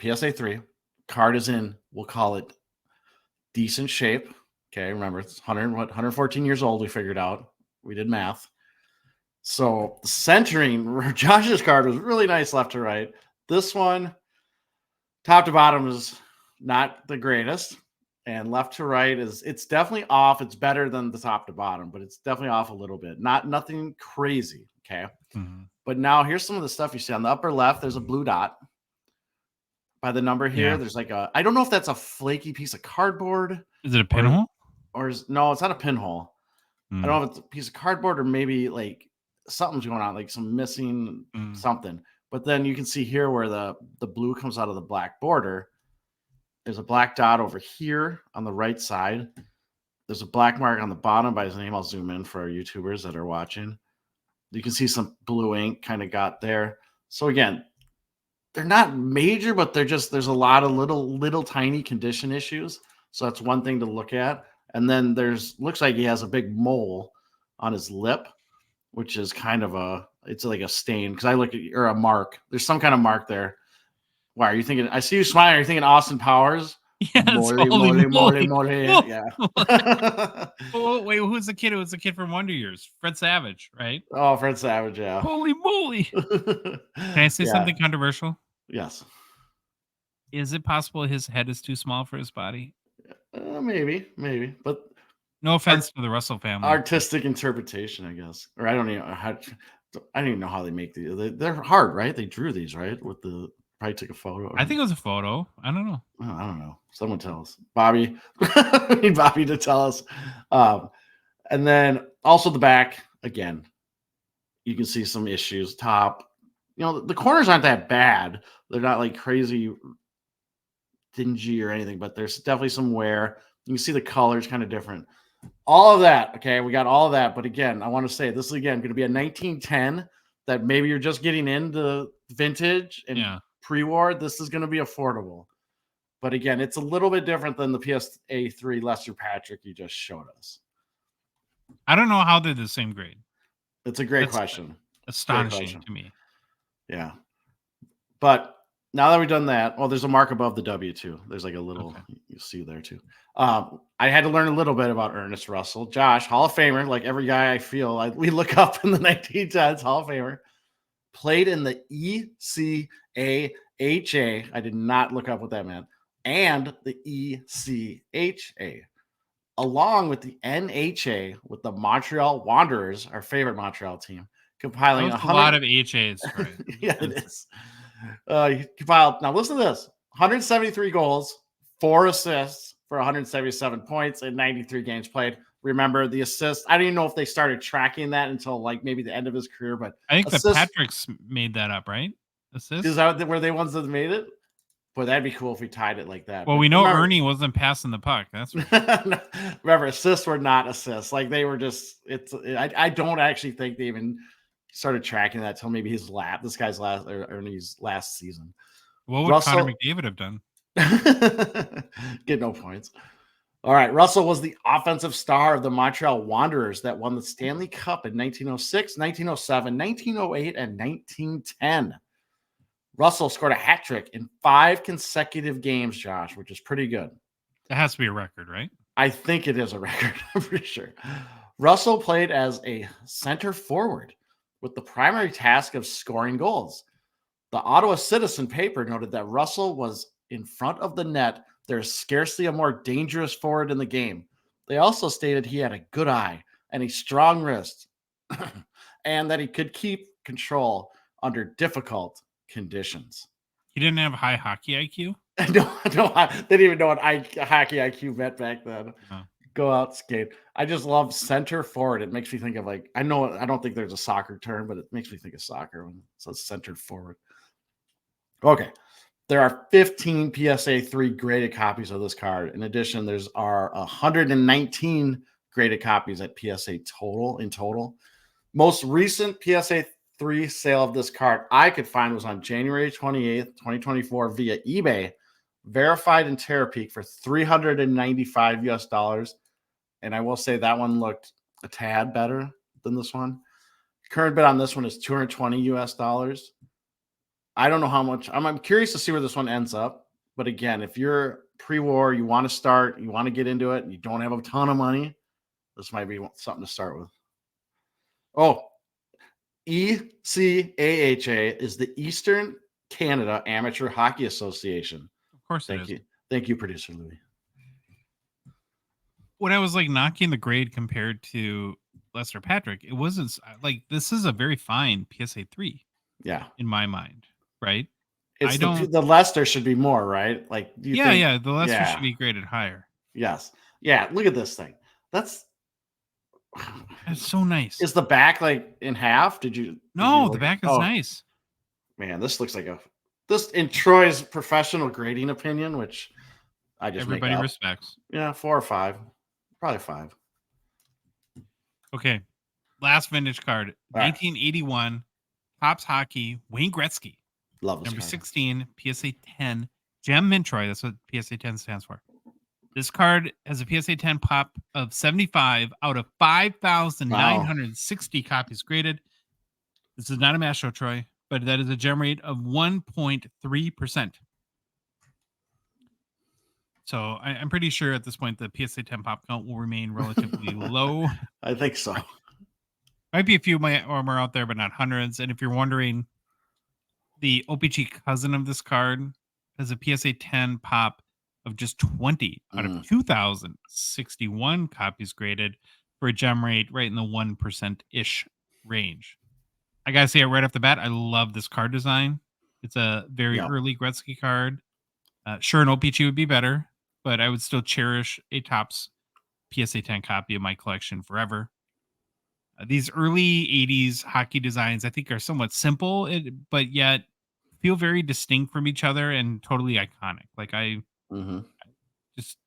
PSA 3 card is in, we'll call it decent shape. Okay. Remember, it's 114 years old. We figured out. We did math. So the centering, Josh's card was really nice left to right. This one, top to bottom, is not the greatest. And left to right it's definitely off. It's better than the top to bottom, but it's definitely off a little bit. Nothing crazy. Okay. Mhm. But now here's some of the stuff you see on the upper left. There's a blue dot by the number here. Yeah. There's like I don't know if that's a flaky piece of cardboard Is it a pinhole? or no, it's not a pinhole. Mm. I don't know if it's a piece of cardboard or maybe like something's going on, like some missing something. But then you can see here where the blue comes out of the black border. There's a black dot over here on the right side. There's a black mark on the bottom by his name. I'll zoom in for our YouTubers that are watching. You can see some blue ink kind of got there. So again, they're not major, but there's a lot of little tiny condition issues. So that's one thing to look at. And then looks like he has a big mole on his lip, which is kind of it's like a stain. Because I look at, or a mark. There's some kind of mark there. Why are you thinking? I see you smiling. Are you thinking Austin Powers? Yes, holy moly. Whoa. Yeah. Oh, wait, who's the kid? It was the kid from Wonder Years, Fred Savage, right? Oh, Fred Savage, yeah. Holy moly. Can I say something controversial? Yes. Is it possible his head is too small for his body? Maybe. But no offense to the Russell family. Artistic interpretation, I guess. Or I don't even know how they make these. They're hard, right? They drew these, right? Probably took a photo. I think it was a photo. I don't know. Oh, I don't know. Someone tell us. Bobby. We need Bobby to tell us. And then also the back, again, you can see some issues. Top, the corners aren't that bad. They're not like crazy dingy or anything, but there's definitely some wear. You can see the colors kind of different. All of that, okay, we got all of that. But again, I want to say this is again going to be a 1910 that maybe you're just getting into vintage and pre-war. This is going to be affordable. But again, it's a little bit different than the PSA 3 Lester Patrick you just showed us. I don't know how they're the same grade. It's a great question. Astonishing to me. Yeah. But now that we've done that, there's a mark above the W too. There's like a little, you see there too. I had to learn a little bit about Ernest Russell. Josh, Hall of Famer, like every guy I feel we look up in the 1910s, Hall of Famer. Played in the ECAHA. I did not look up what that meant. And the ECHA. Along with the NHA with the Montreal Wanderers, our favorite Montreal team, compiling a lot of HAs. Right? Yeah, it is. He compiled. Now listen to this: 173 goals, 4 assists for 177 points in 93 games played. Remember the assists? I don't even know if they started tracking that until like maybe the end of his career. But I think the Patricks made that up, right? Assists? Is that were they ones that made it? Boy, that'd be cool if we tied it like that. Well, we know Ernie wasn't passing the puck. That's remember, assists were not assists. Like they were just. I don't actually think they even started tracking that till maybe Ernie's last season. What would Connor McDavid have done? Get no points. All right. Russell was the offensive star of the Montreal Wanderers that won the Stanley Cup in 1906, 1907, 1908, and 1910. Russell scored a hat trick in 5 consecutive games, Josh, which is pretty good. That has to be a record, right? I think it is a record. I'm pretty sure. Russell played as a center forward with the primary task of scoring goals. The Ottawa Citizen paper noted that Russell was in front of the net. There's scarcely a more dangerous forward in the game. They also stated he had a good eye and a strong wrist and that he could keep control under difficult conditions. He didn't have high hockey IQ? No, they didn't even know what hockey IQ meant back then. Oh. Go out, skate. I just love center forward. It makes me think of I don't think there's a soccer term, but it makes me think of soccer when it says centered forward. Okay. There are 15 PSA 3 graded copies of this card. In addition, there are 119 graded copies at PSA in total. Most recent PSA 3 sale of this card I could find was on January 28th, 2024 via eBay, verified in Terapeak for $395 US. And I will say that one looked a tad better than this one. Current bid on this one is $220 US. I don't know how much. I'm curious to see where this one ends up. But again, if you're pre-war, you want to get into it, and you don't have a ton of money, this might be something to start with. Oh, ECAHA is the Eastern Canada Amateur Hockey Association. Of course, thank you. Thank you, producer Louis. When I was like knocking the grade compared to Lester Patrick, it wasn't like this is a very fine PSA 3 Yeah. in my mind, right? It's I don't. the Lester should be more, right? Like, do you think? Yeah. The Lester Yeah. should be graded higher. Yes. Yeah. Look at this thing. That's so nice. Is the back like in half? Did you? No, the back is nice. Man, this looks like this in Troy's professional grading opinion, which I just everybody respects. Yeah, 4 or 5, probably 5. Okay, last vintage card, All right. 1981, Topps Hockey, Wayne Gretzky. Love this Number card. 16, PSA 10, Gem Mint Troy. That's what PSA 10 stands for. This card has a PSA 10 pop of 75 out of 5,960 copies graded. This is not a mass show, Troy, but that is a gem rate of 1.3%. So I'm pretty sure at this point the PSA 10 pop count will remain relatively low. I think so. Might be a few more out there, but not hundreds. And if you're wondering, the OPG cousin of this card has a PSA 10 pop of just 20 out of 2,061 copies graded for a gem rate right in the 1%-ish range. I gotta say it right off the bat, I love this card design. It's a very early Gretzky card. Sure, an OPG would be better, but I would still cherish a Topps PSA 10 copy of my collection forever. These early 80s hockey designs, I think, are somewhat simple, but yet feel very distinct from each other and totally iconic. Like I just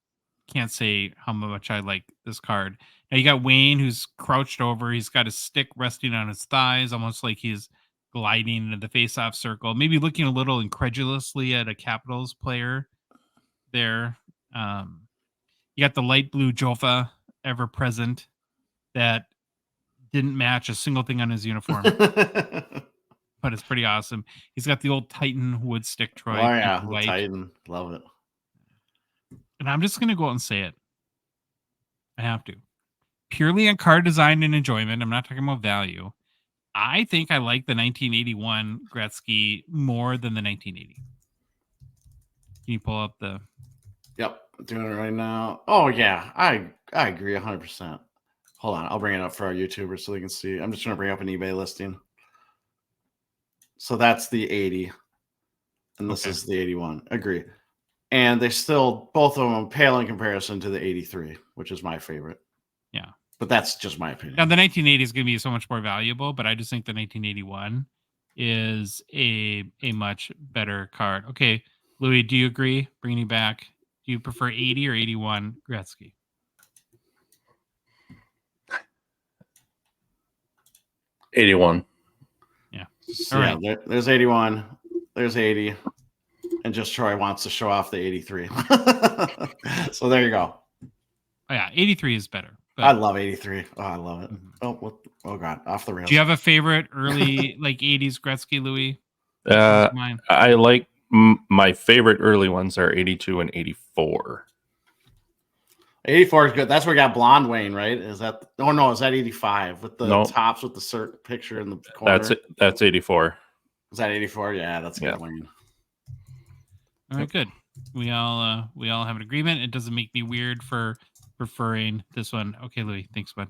can't say how much I like this card. Now you got Wayne, who's crouched over. He's got his stick resting on his thighs, almost like he's gliding into the face-off circle, maybe looking a little incredulously at a Capitals player there. You got the light blue Jofa ever present that didn't match a single thing on his uniform, but it's pretty awesome. He's got the old Titan wood stick, Troy. Oh yeah, the Titan, love it. And I'm just gonna go out and say it. I have to, purely on card design and enjoyment. I'm not talking about value. I think I like the 1981 Gretzky more than the 1980. Can you pull up the? Yep, I'm doing it right now. Oh yeah, I agree 100%. Hold on, I'll bring it up for our YouTubers so they can see. I'm just going to bring up an eBay listing. So that's the 80, and this is the 81. Agree. And they still, both of them pale in comparison to the 83, which is my favorite. Yeah. But that's just my opinion. Now, the 1980 is going to be so much more valuable, but I just think the 1981 is a much better card. Okay, Louis, do you agree? Bringing you back. Do you prefer 80 or 81 Gretzky? '81. Yeah. So, yeah, there's 81. There's 80. And just Troy wants to show off the 83. So there you go. Oh, yeah, 83 is better. I love 83. Oh, I love it. Oh God, off the rails. Do you have a favorite early like 80s Gretzky, Louis? Mine. I like my favorite early ones are 82 and 84. 84 is good. That's where we got blonde Wayne, right? Is that? Oh no, is that 85 with the tops with the cert picture in the corner? That's it. That's 84. Is that 84? Yeah, that's good. Wayne. All right, good. We all have an agreement. It doesn't make me weird for preferring this one. Okay, Louis, thanks, bud.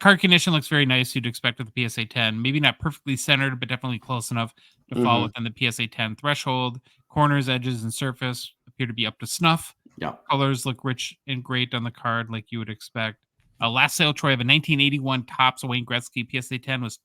Card condition looks very nice. You'd expect with the PSA 10. Maybe not perfectly centered, but definitely close enough to fall within the PSA 10 threshold. Corners, edges, and surface appear to be up to snuff. Yeah. Colors look rich and great on the card, like you would expect. Last sale, Troy, of a 1981 Topps Wayne Gretzky PSA 10 was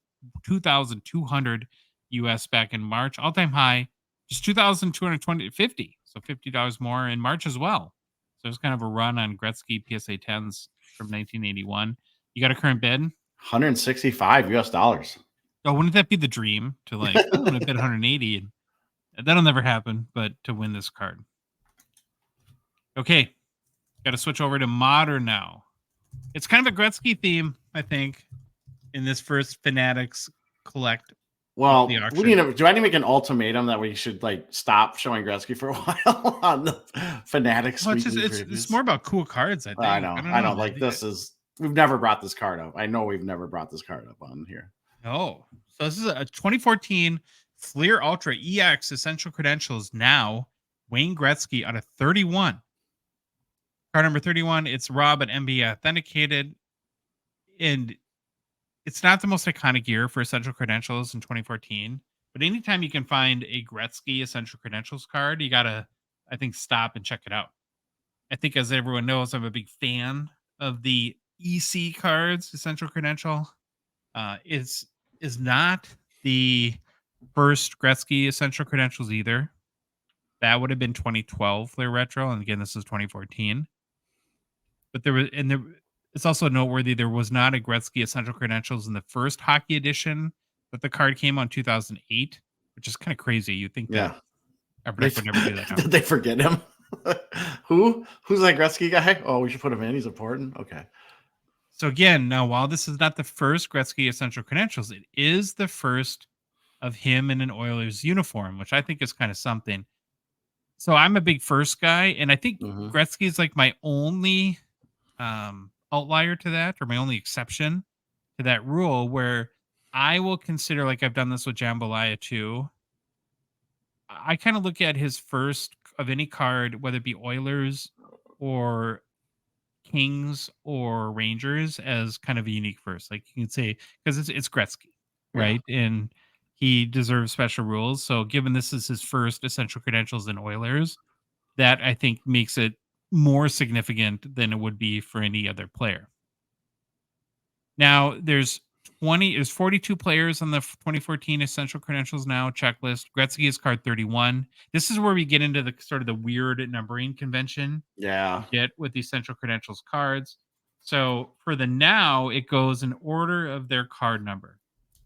$2,200 US back in March. All-time high, just $2,250. So $50 more in March as well. So it's kind of a run on Gretzky PSA 10s from 1981. You got a current bid? $165 US. Oh, wouldn't that be the dream to like, I want to bid 180? And that'll never happen, but to win this card. Okay. Got to switch over to modern now. It's kind of a Gretzky theme, I think, in this first Fanatics Collect. Well, do I need to make an ultimatum that we should like stop showing Gretzky for a while on the Fanatics? Well, it's more about cool cards, I think. I know. Like we've never brought this card up. I know we've never brought this card up on here. Oh, so this is a 2014 Fleer Ultra EX Essential Credentials now Wayne Gretzky out of 31. Card number 31. It's raw but NBA authenticated. And it's not the most iconic year for Essential Credentials in 2014. But anytime you can find a Gretzky Essential Credentials card, you got to, I think, stop and check it out. I think, as everyone knows, I'm a big fan of the EC cards, Essential Credential. Is not the first Gretzky Essential Credentials either. That would have been 2012 their retro, and again, this is 2014. But it's also noteworthy there was not a Gretzky Essential Credentials in the first hockey edition that the card came on 2008, which is kind of crazy. You think that Upper Deck would never do that now. Did they forget him? Who's that Gretzky guy? Oh, we should put him in. He's important. Okay. So again, now while this is not the first Gretzky Essential Credentials, it is the first of him in an Oilers uniform, which I think is kind of something. So I'm a big first guy, and I think Gretzky is like my only outlier to that, or my only exception to that rule, where I will consider, like I've done this with Jambalaya too. I kind of look at his first of any card, whether it be Oilers or Kings or Rangers, as kind of a unique first. Like you can say, because it's Gretzky, right? And he deserves special rules. So given this is his first Essential Credentials in Oilers, that I think makes it more significant than it would be for any other player. Now there's 42 players on the 2014 Essential Credentials now checklist. Gretzky is card 31. This is where we get into the sort of the weird numbering convention you get with the Essential Credentials cards. So for the now, it goes in order of their card number.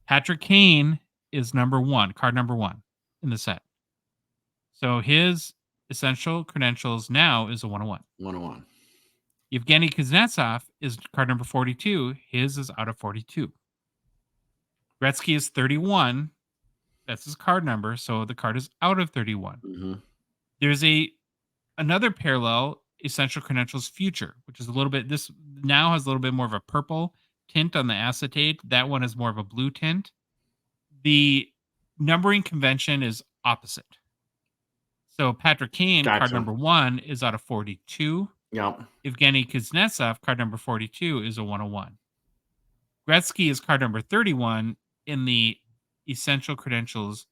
Patrick Kane is number 1, card number 1 in the set. So his Essential Credentials now is a 101. 101. Evgeny Kuznetsov is card number 42. His is out of 42. Gretzky is 31. That's his card number. So the card is out of 31. There's another parallel Essential Credentials Future, which is this now has a little bit more of a purple tint on the acetate. That one is more of a blue tint. The numbering convention is opposite. So Patrick Kane, card number 1, is out of 42. Yep. Evgeny Kuznetsov, card number 42, is a 101. Gretzky is card number 31. In the Essential Credentials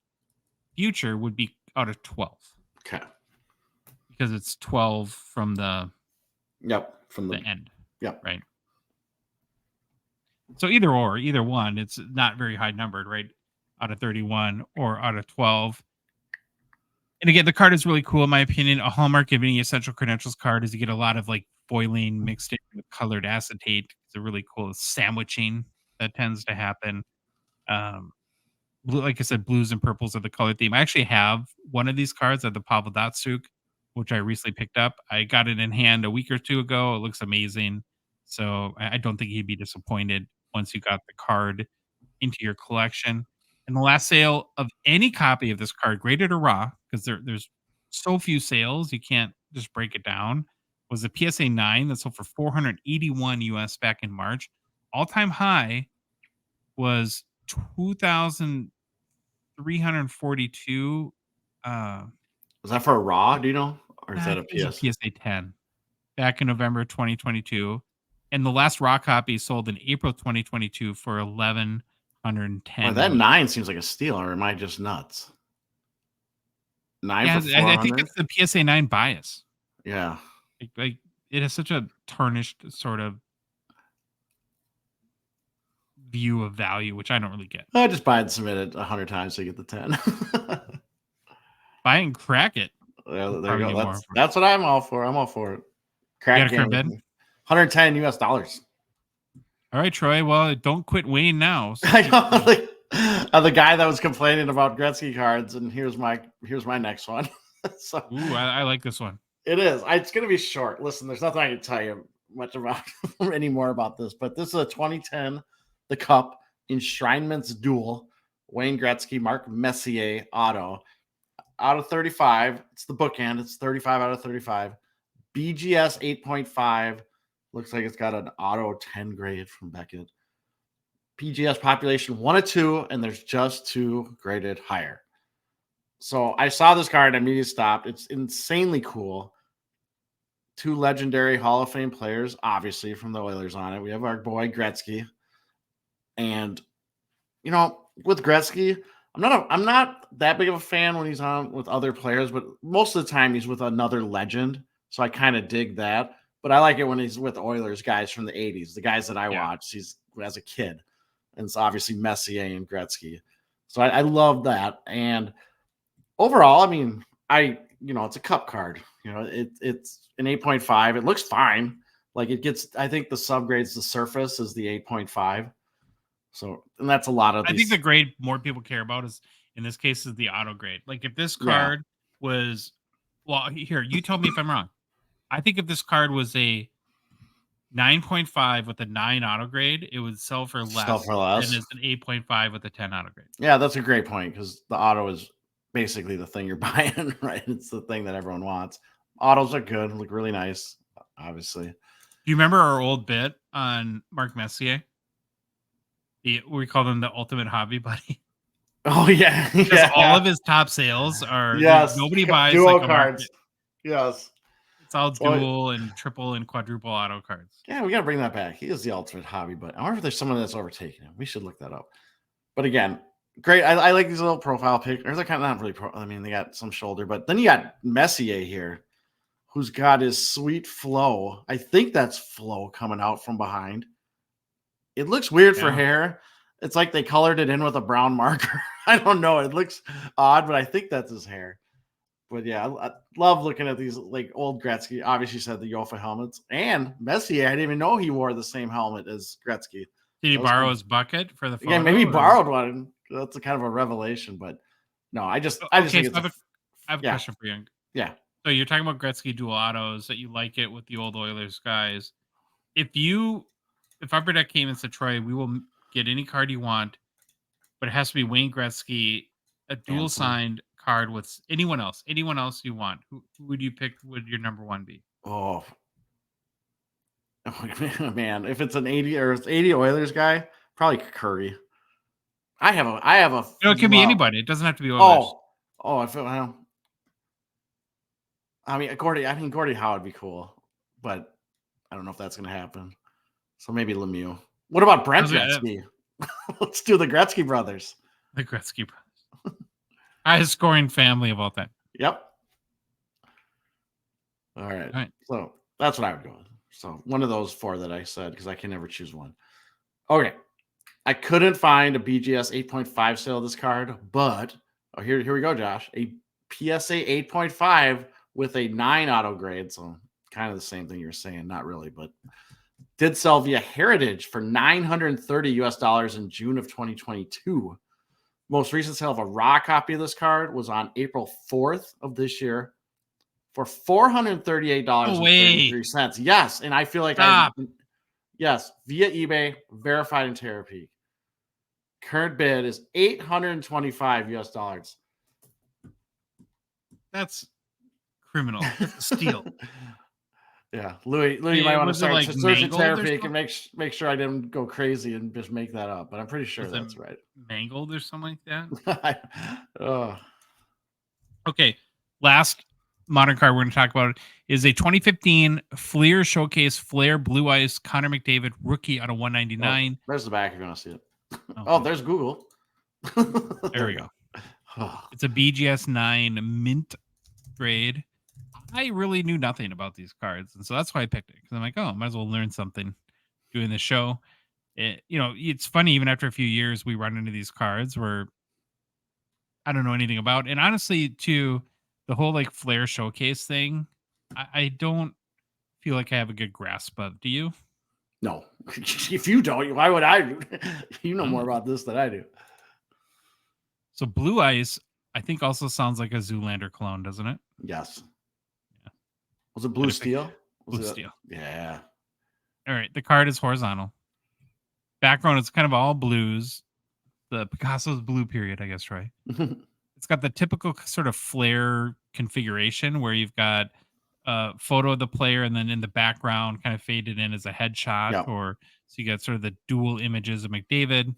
Future would be out of 12. Okay. Because it's 12 from the from the end. Yep. Right. So either one, it's not very high numbered, right? Out of 31 or out of 12. And again, the card is really cool in my opinion. A hallmark of any Essential Credentials card is you get a lot of like foiling mixed in with colored acetate. It's a really cool sandwiching that tends to happen. Like I said, blues and purples are the color theme. I actually have one of these cards of the Pavel Datsyuk, which I recently picked up. I got it in hand a week or two ago. It looks amazing. So I don't think he'd be disappointed once you got the card into your collection. And the last sale of any copy of this card, graded or raw, because there's so few sales, you can't just break it down, was a PSA 9 that sold for $481 US back in March. All-time high was 2,342. Was that for a raw? Do you know, or is that a PSA 10 back in November 2022? And the last raw copy sold in April 2022 for 1,110. Well, that 9 seems like a steal, or am I just nuts? 9 for 400? I think it's the PSA 9 bias. Yeah, like it has such a tarnished sort of view of value, which I don't really get. I just buy it and submit it 100 times to get the 10. Buy it and crack it. Yeah, there you go. That's what I'm all for. I'm all for it. Crack it. 110 US dollars. All right, Troy. Well, don't quit Wayne now. So I know, the guy that was complaining about Gretzky cards, and here's my next one. So, I like this one. It is. It's going to be short. Listen, there's nothing I can tell you much about anymore about this, but this is a 2010 The Cup Enshrinements Duel Wayne Gretzky Mark Messier auto out of 35. It's the bookend. It's 35 out of 35. BGS 8.5. Looks like it's got an auto 10 grade from Beckett. PGS population 1 of 2, and there's just 2 graded higher. So I saw this card and immediately stopped. It's insanely cool. 2 legendary Hall of Fame players, obviously from the Oilers on it. We have our boy Gretzky, and with Gretzky, I'm not that big of a fan when he's on with other players, but most of the time he's with another legend. So I kind of dig that. But I like it when he's with Oilers guys from the 80s, the guys that I watched as a kid. And it's obviously Messier and Gretzky. So I love that. And overall, I mean, it's a cup card. It's an 8.5. It looks fine. Like it gets, I think the subgrades, the surface is the 8.5. So, and that's a lot of these. I think the grade more people care about is, in this case, is the auto grade. Like if this card was, well, here, you tell me if I'm wrong. I think if this card was a 9.5 with a 9 auto grade, it would sell for less than it's an 8.5 with a 10 auto grade. Yeah, that's a great point because the auto is basically the thing you're buying, right? It's the thing that everyone wants. Autos are good, look really nice, obviously. Do you remember our old bit on Mark Messier? We call them the ultimate hobby buddy. Oh, yeah. Because all of his top sales are nobody buys duo like cards. Yes. It's all dual and triple and quadruple auto cards. Yeah, we got to bring that back. He is the ultimate hobby, but I wonder if there's someone that's overtaken him. We should look that up. But again, great. I like these little profile pictures. They're kind of not really they got some shoulder, but then you got Messier here, who's got his sweet flow. I think that's flow coming out from behind. It looks weird for hair. It's like they colored it in with a brown marker. I don't know. It looks odd, but I think that's his hair. But yeah, I love looking at these like old Gretzky. Obviously, said the Yofa helmets and Messier. I didn't even know he wore the same helmet as Gretzky. Did he borrow his bucket for the photo? Yeah, maybe he borrowed one. That's a kind of a revelation. But no, I just think it's I have a question for you. Yeah. So you're talking about Gretzky dual autos that you like it with the old Oilers guys. If Upper Deck came and said, Troy, we will get any card you want, but it has to be Wayne Gretzky, a dual signed card with anyone else you want. Who would you pick? Would your number one be? Oh man, if it's an 80 or 80 Oilers guy, probably Curry. I have a. It can be anybody. It doesn't have to be Oilers. Gordie Howe would be cool, but I don't know if that's going to happen. So maybe Lemieux. What about Brent Gretzky? Let's do the Gretzky brothers. The Gretzky brothers. Highest scoring family of all time. Yep. All right. So that's what I would go with. So one of those 4 that I said, because I can never choose one. Okay. I couldn't find a BGS 8.5 sale of this card, but here we go, Josh. A PSA 8.5 with a 9 auto grade. So kind of the same thing you're saying. Not really, but did sell via Heritage for $930 in June of 2022. Most recent sale of a raw copy of this card was on April 4th of this year for $438.33. Yes, and I feel like yes, via eBay, verified in Terapeak. Current bid is $825. That's criminal. That's a steal. Yeah, Louis, you might want to start searching Terapeak and make sure I didn't go crazy and just make that up. But I'm pretty sure that's right. Mangled or something like that. Okay, last modern card we're going to talk about is a 2015 Fleer Showcase Flair Blue Ice Connor McDavid rookie out of 199. There's the back if you want to see it. There's Google. There we go. It's a BGS 9 mint grade. I really knew nothing about these cards, and so that's why I picked it, because I'm like, I might as well learn something doing the show. It's funny, even after a few years, we run into these cards where I don't know anything about. And honestly, too, the whole like Flair Showcase thing, I don't feel like I have a good grasp of. Do you? No. If you don't, why would I? You know more about this than I do. So Blue Ice, I think, also sounds like a Zoolander clone, doesn't it? Yes. Was it Blue Steel? Blue Steel. Yeah. All right. The card is horizontal. Background is kind of all blues. The Picasso's blue period, I guess, right? It's got the typical sort of Flair configuration where you've got a photo of the player and then in the background kind of faded in as a headshot. Yep. So you got sort of the dual images of McDavid.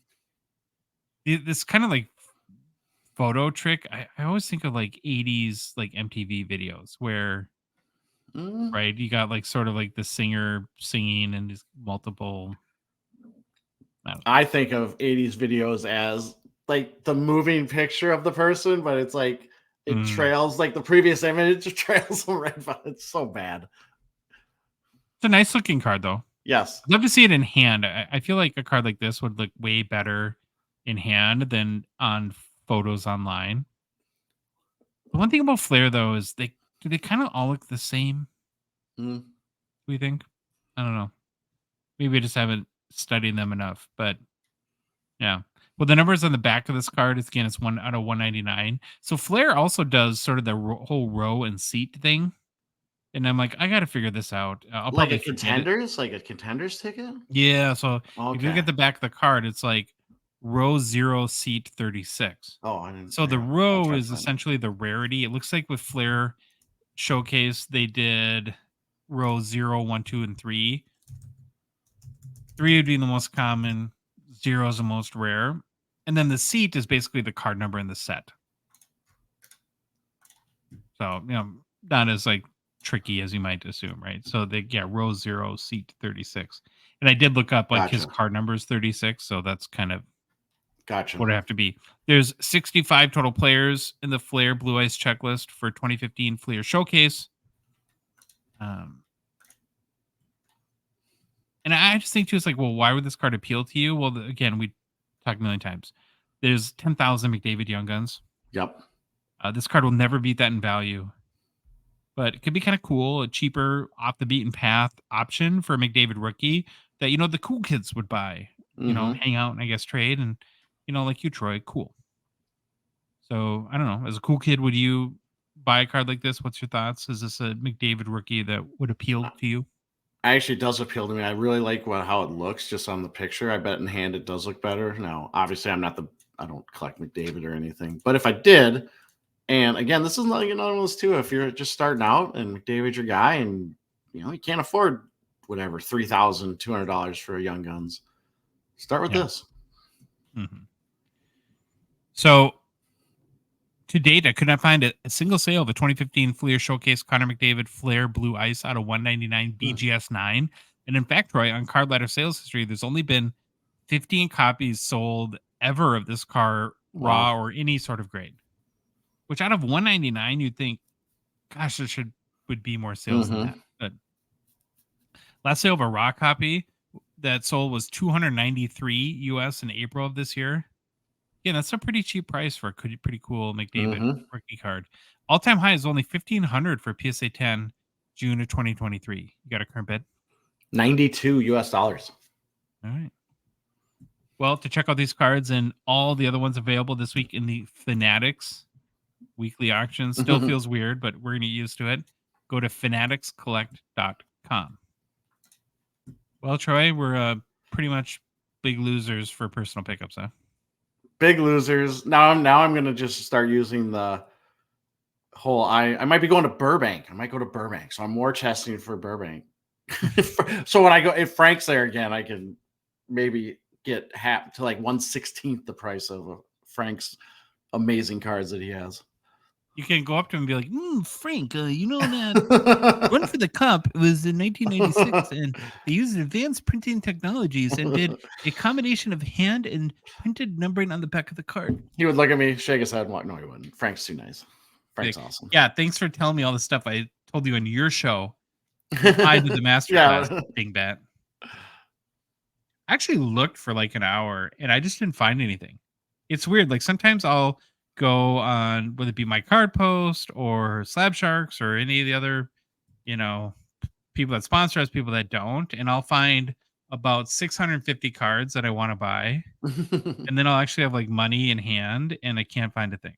This kind of like photo trick, I always think of like 80s like MTV videos where right you got like sort of like the singer singing and just multiple. I think of 80s videos as like the moving picture of the person, but it's like it trails like the previous image, it just trails them right by. It's so bad. It's a nice looking card though. Yes. I'd love to see it in hand. I feel like a card like this would look way better in hand than on photos online. The one thing about Flair though is they kind of all look the same. We think. I don't know. Maybe I just haven't studied them enough, but yeah. Well, the numbers on the back of this card is again it's 1 out of 199. So Flair also does sort of the whole row and seat thing, and I'm like, I got to figure this out. I'll Like probably a contenders, like a contenders ticket. Yeah. So if you look Okay. at the back of the card, it's like row 0, seat 36. Oh, I didn't. So the I'll row try to is find it. essentially the rarity. It looks like with Flair Showcase, they did row 0, 1, 2, and 3. 3 would be the most common, 0 is the most rare. And then the seat is basically the card number in the set. So, not as like tricky as you might assume, right? So row 0, seat 36. And I did look up like his Gotcha. card number is 36, so that's kind of Gotcha. what I have to be. There's 65 total players in the Flair Blue Ice checklist for 2015 Flair Showcase. And I just think too, it's like, well, why would this card appeal to you? Well, again, we talked a million times. There's 10,000 McDavid Young Guns. Yep. This card will never beat that in value, but it could be kind of cool, a cheaper, off the beaten path option for a McDavid rookie that the cool kids would buy. Hang out and I guess trade, and like you, Troy, cool. So I don't know. As a cool kid, would you buy a card like this? What's your thoughts? Is this a McDavid rookie that would appeal to you? Actually, it does appeal to me. I really like how it looks just on the picture. I bet in hand it does look better. Now, obviously, I don't collect McDavid or anything, but if I did, and again, this is like another one of those too. If you're just starting out and McDavid's your guy, and you can't afford whatever $3,200 for a Young Guns, start with this. Mm-hmm. So to date, I could not find a single sale of a 2015 Flair Showcase Connor McDavid Flair Blue Ice out of 199 BGS 9. And in fact, Troy, on Card Ladder sales history, there's only been 15 copies sold ever of this car, raw or any sort of grade. Which out of 199, you'd think, gosh, there would be more sales than that. But last sale of a raw copy that sold was $293 US in April of this year. Yeah, that's a pretty cheap price for a pretty cool McDavid rookie card. All-time high is only $1,500 for PSA 10, June of 2023. You got a current bid? $92 US. All right. Well, to check out these cards and all the other ones available this week in the Fanatics Weekly Auction, still feels weird, but we're going to get used to it. Go to fanaticscollect.com. Well, Troy, we're pretty much big losers for personal pickups, huh? Big losers. Now I'm going to just start using the whole. I might be going to Burbank. I might go to Burbank, so I'm more chesting for Burbank. So when I go, if Frank's there again, I can maybe get to like 1/16 the price of Frank's amazing cards that he has. You can go up to him and be like, Frank, that Run for the Cup was in 1996, and they used advanced printing technologies and did a combination of hand and printed numbering on the back of the card. He would look at me, shake his head, and walk. No, he wouldn't. Frank's too nice. Frank's awesome. Yeah, thanks for telling me all the stuff I told you in your show. I did the masterclass, dingbat. I actually looked for like an hour, and I just didn't find anything. It's weird. Like sometimes I'll go on, whether it be my card post or Slab Sharks or any of the other, people that sponsor us, people that don't, and I'll find about 650 cards that I want to buy, and then I'll actually have like money in hand, and I can't find a thing.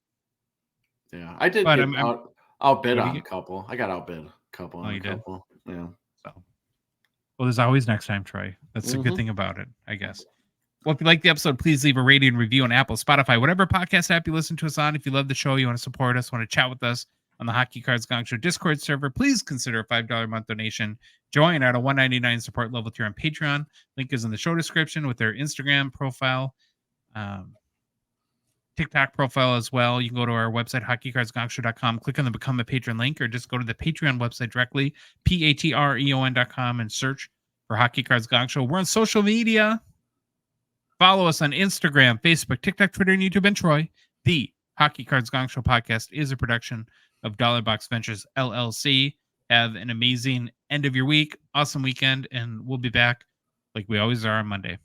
Yeah, I did get outbid on a couple. I got outbid a couple. Oh, you did? Yeah. So, well, there's always next time, Troy. That's the good thing about it, I guess. Well, if you like the episode, please leave a rating and review on Apple, Spotify, whatever podcast app you listen to us on. If you love the show, you want to support us, want to chat with us on the Hockey Cards Gongshow Discord server, please consider a $5 a month donation. Join at a $1.99 support level tier on Patreon. Link is in the show description with their Instagram profile. TikTok profile as well. You can go to our website, hockeycardsgongshow.com, click on the Become a Patron link, or just go to the Patreon website directly, patreon.com, and search for Hockey Cards Gong Show. We're on social media. Follow us on Instagram, Facebook, TikTok, Twitter, and YouTube, and Troy. The Hockey Cards Gong Show podcast is a production of Dollar Box Ventures, LLC. Have an amazing end of your week, awesome weekend, and we'll be back like we always are on Monday.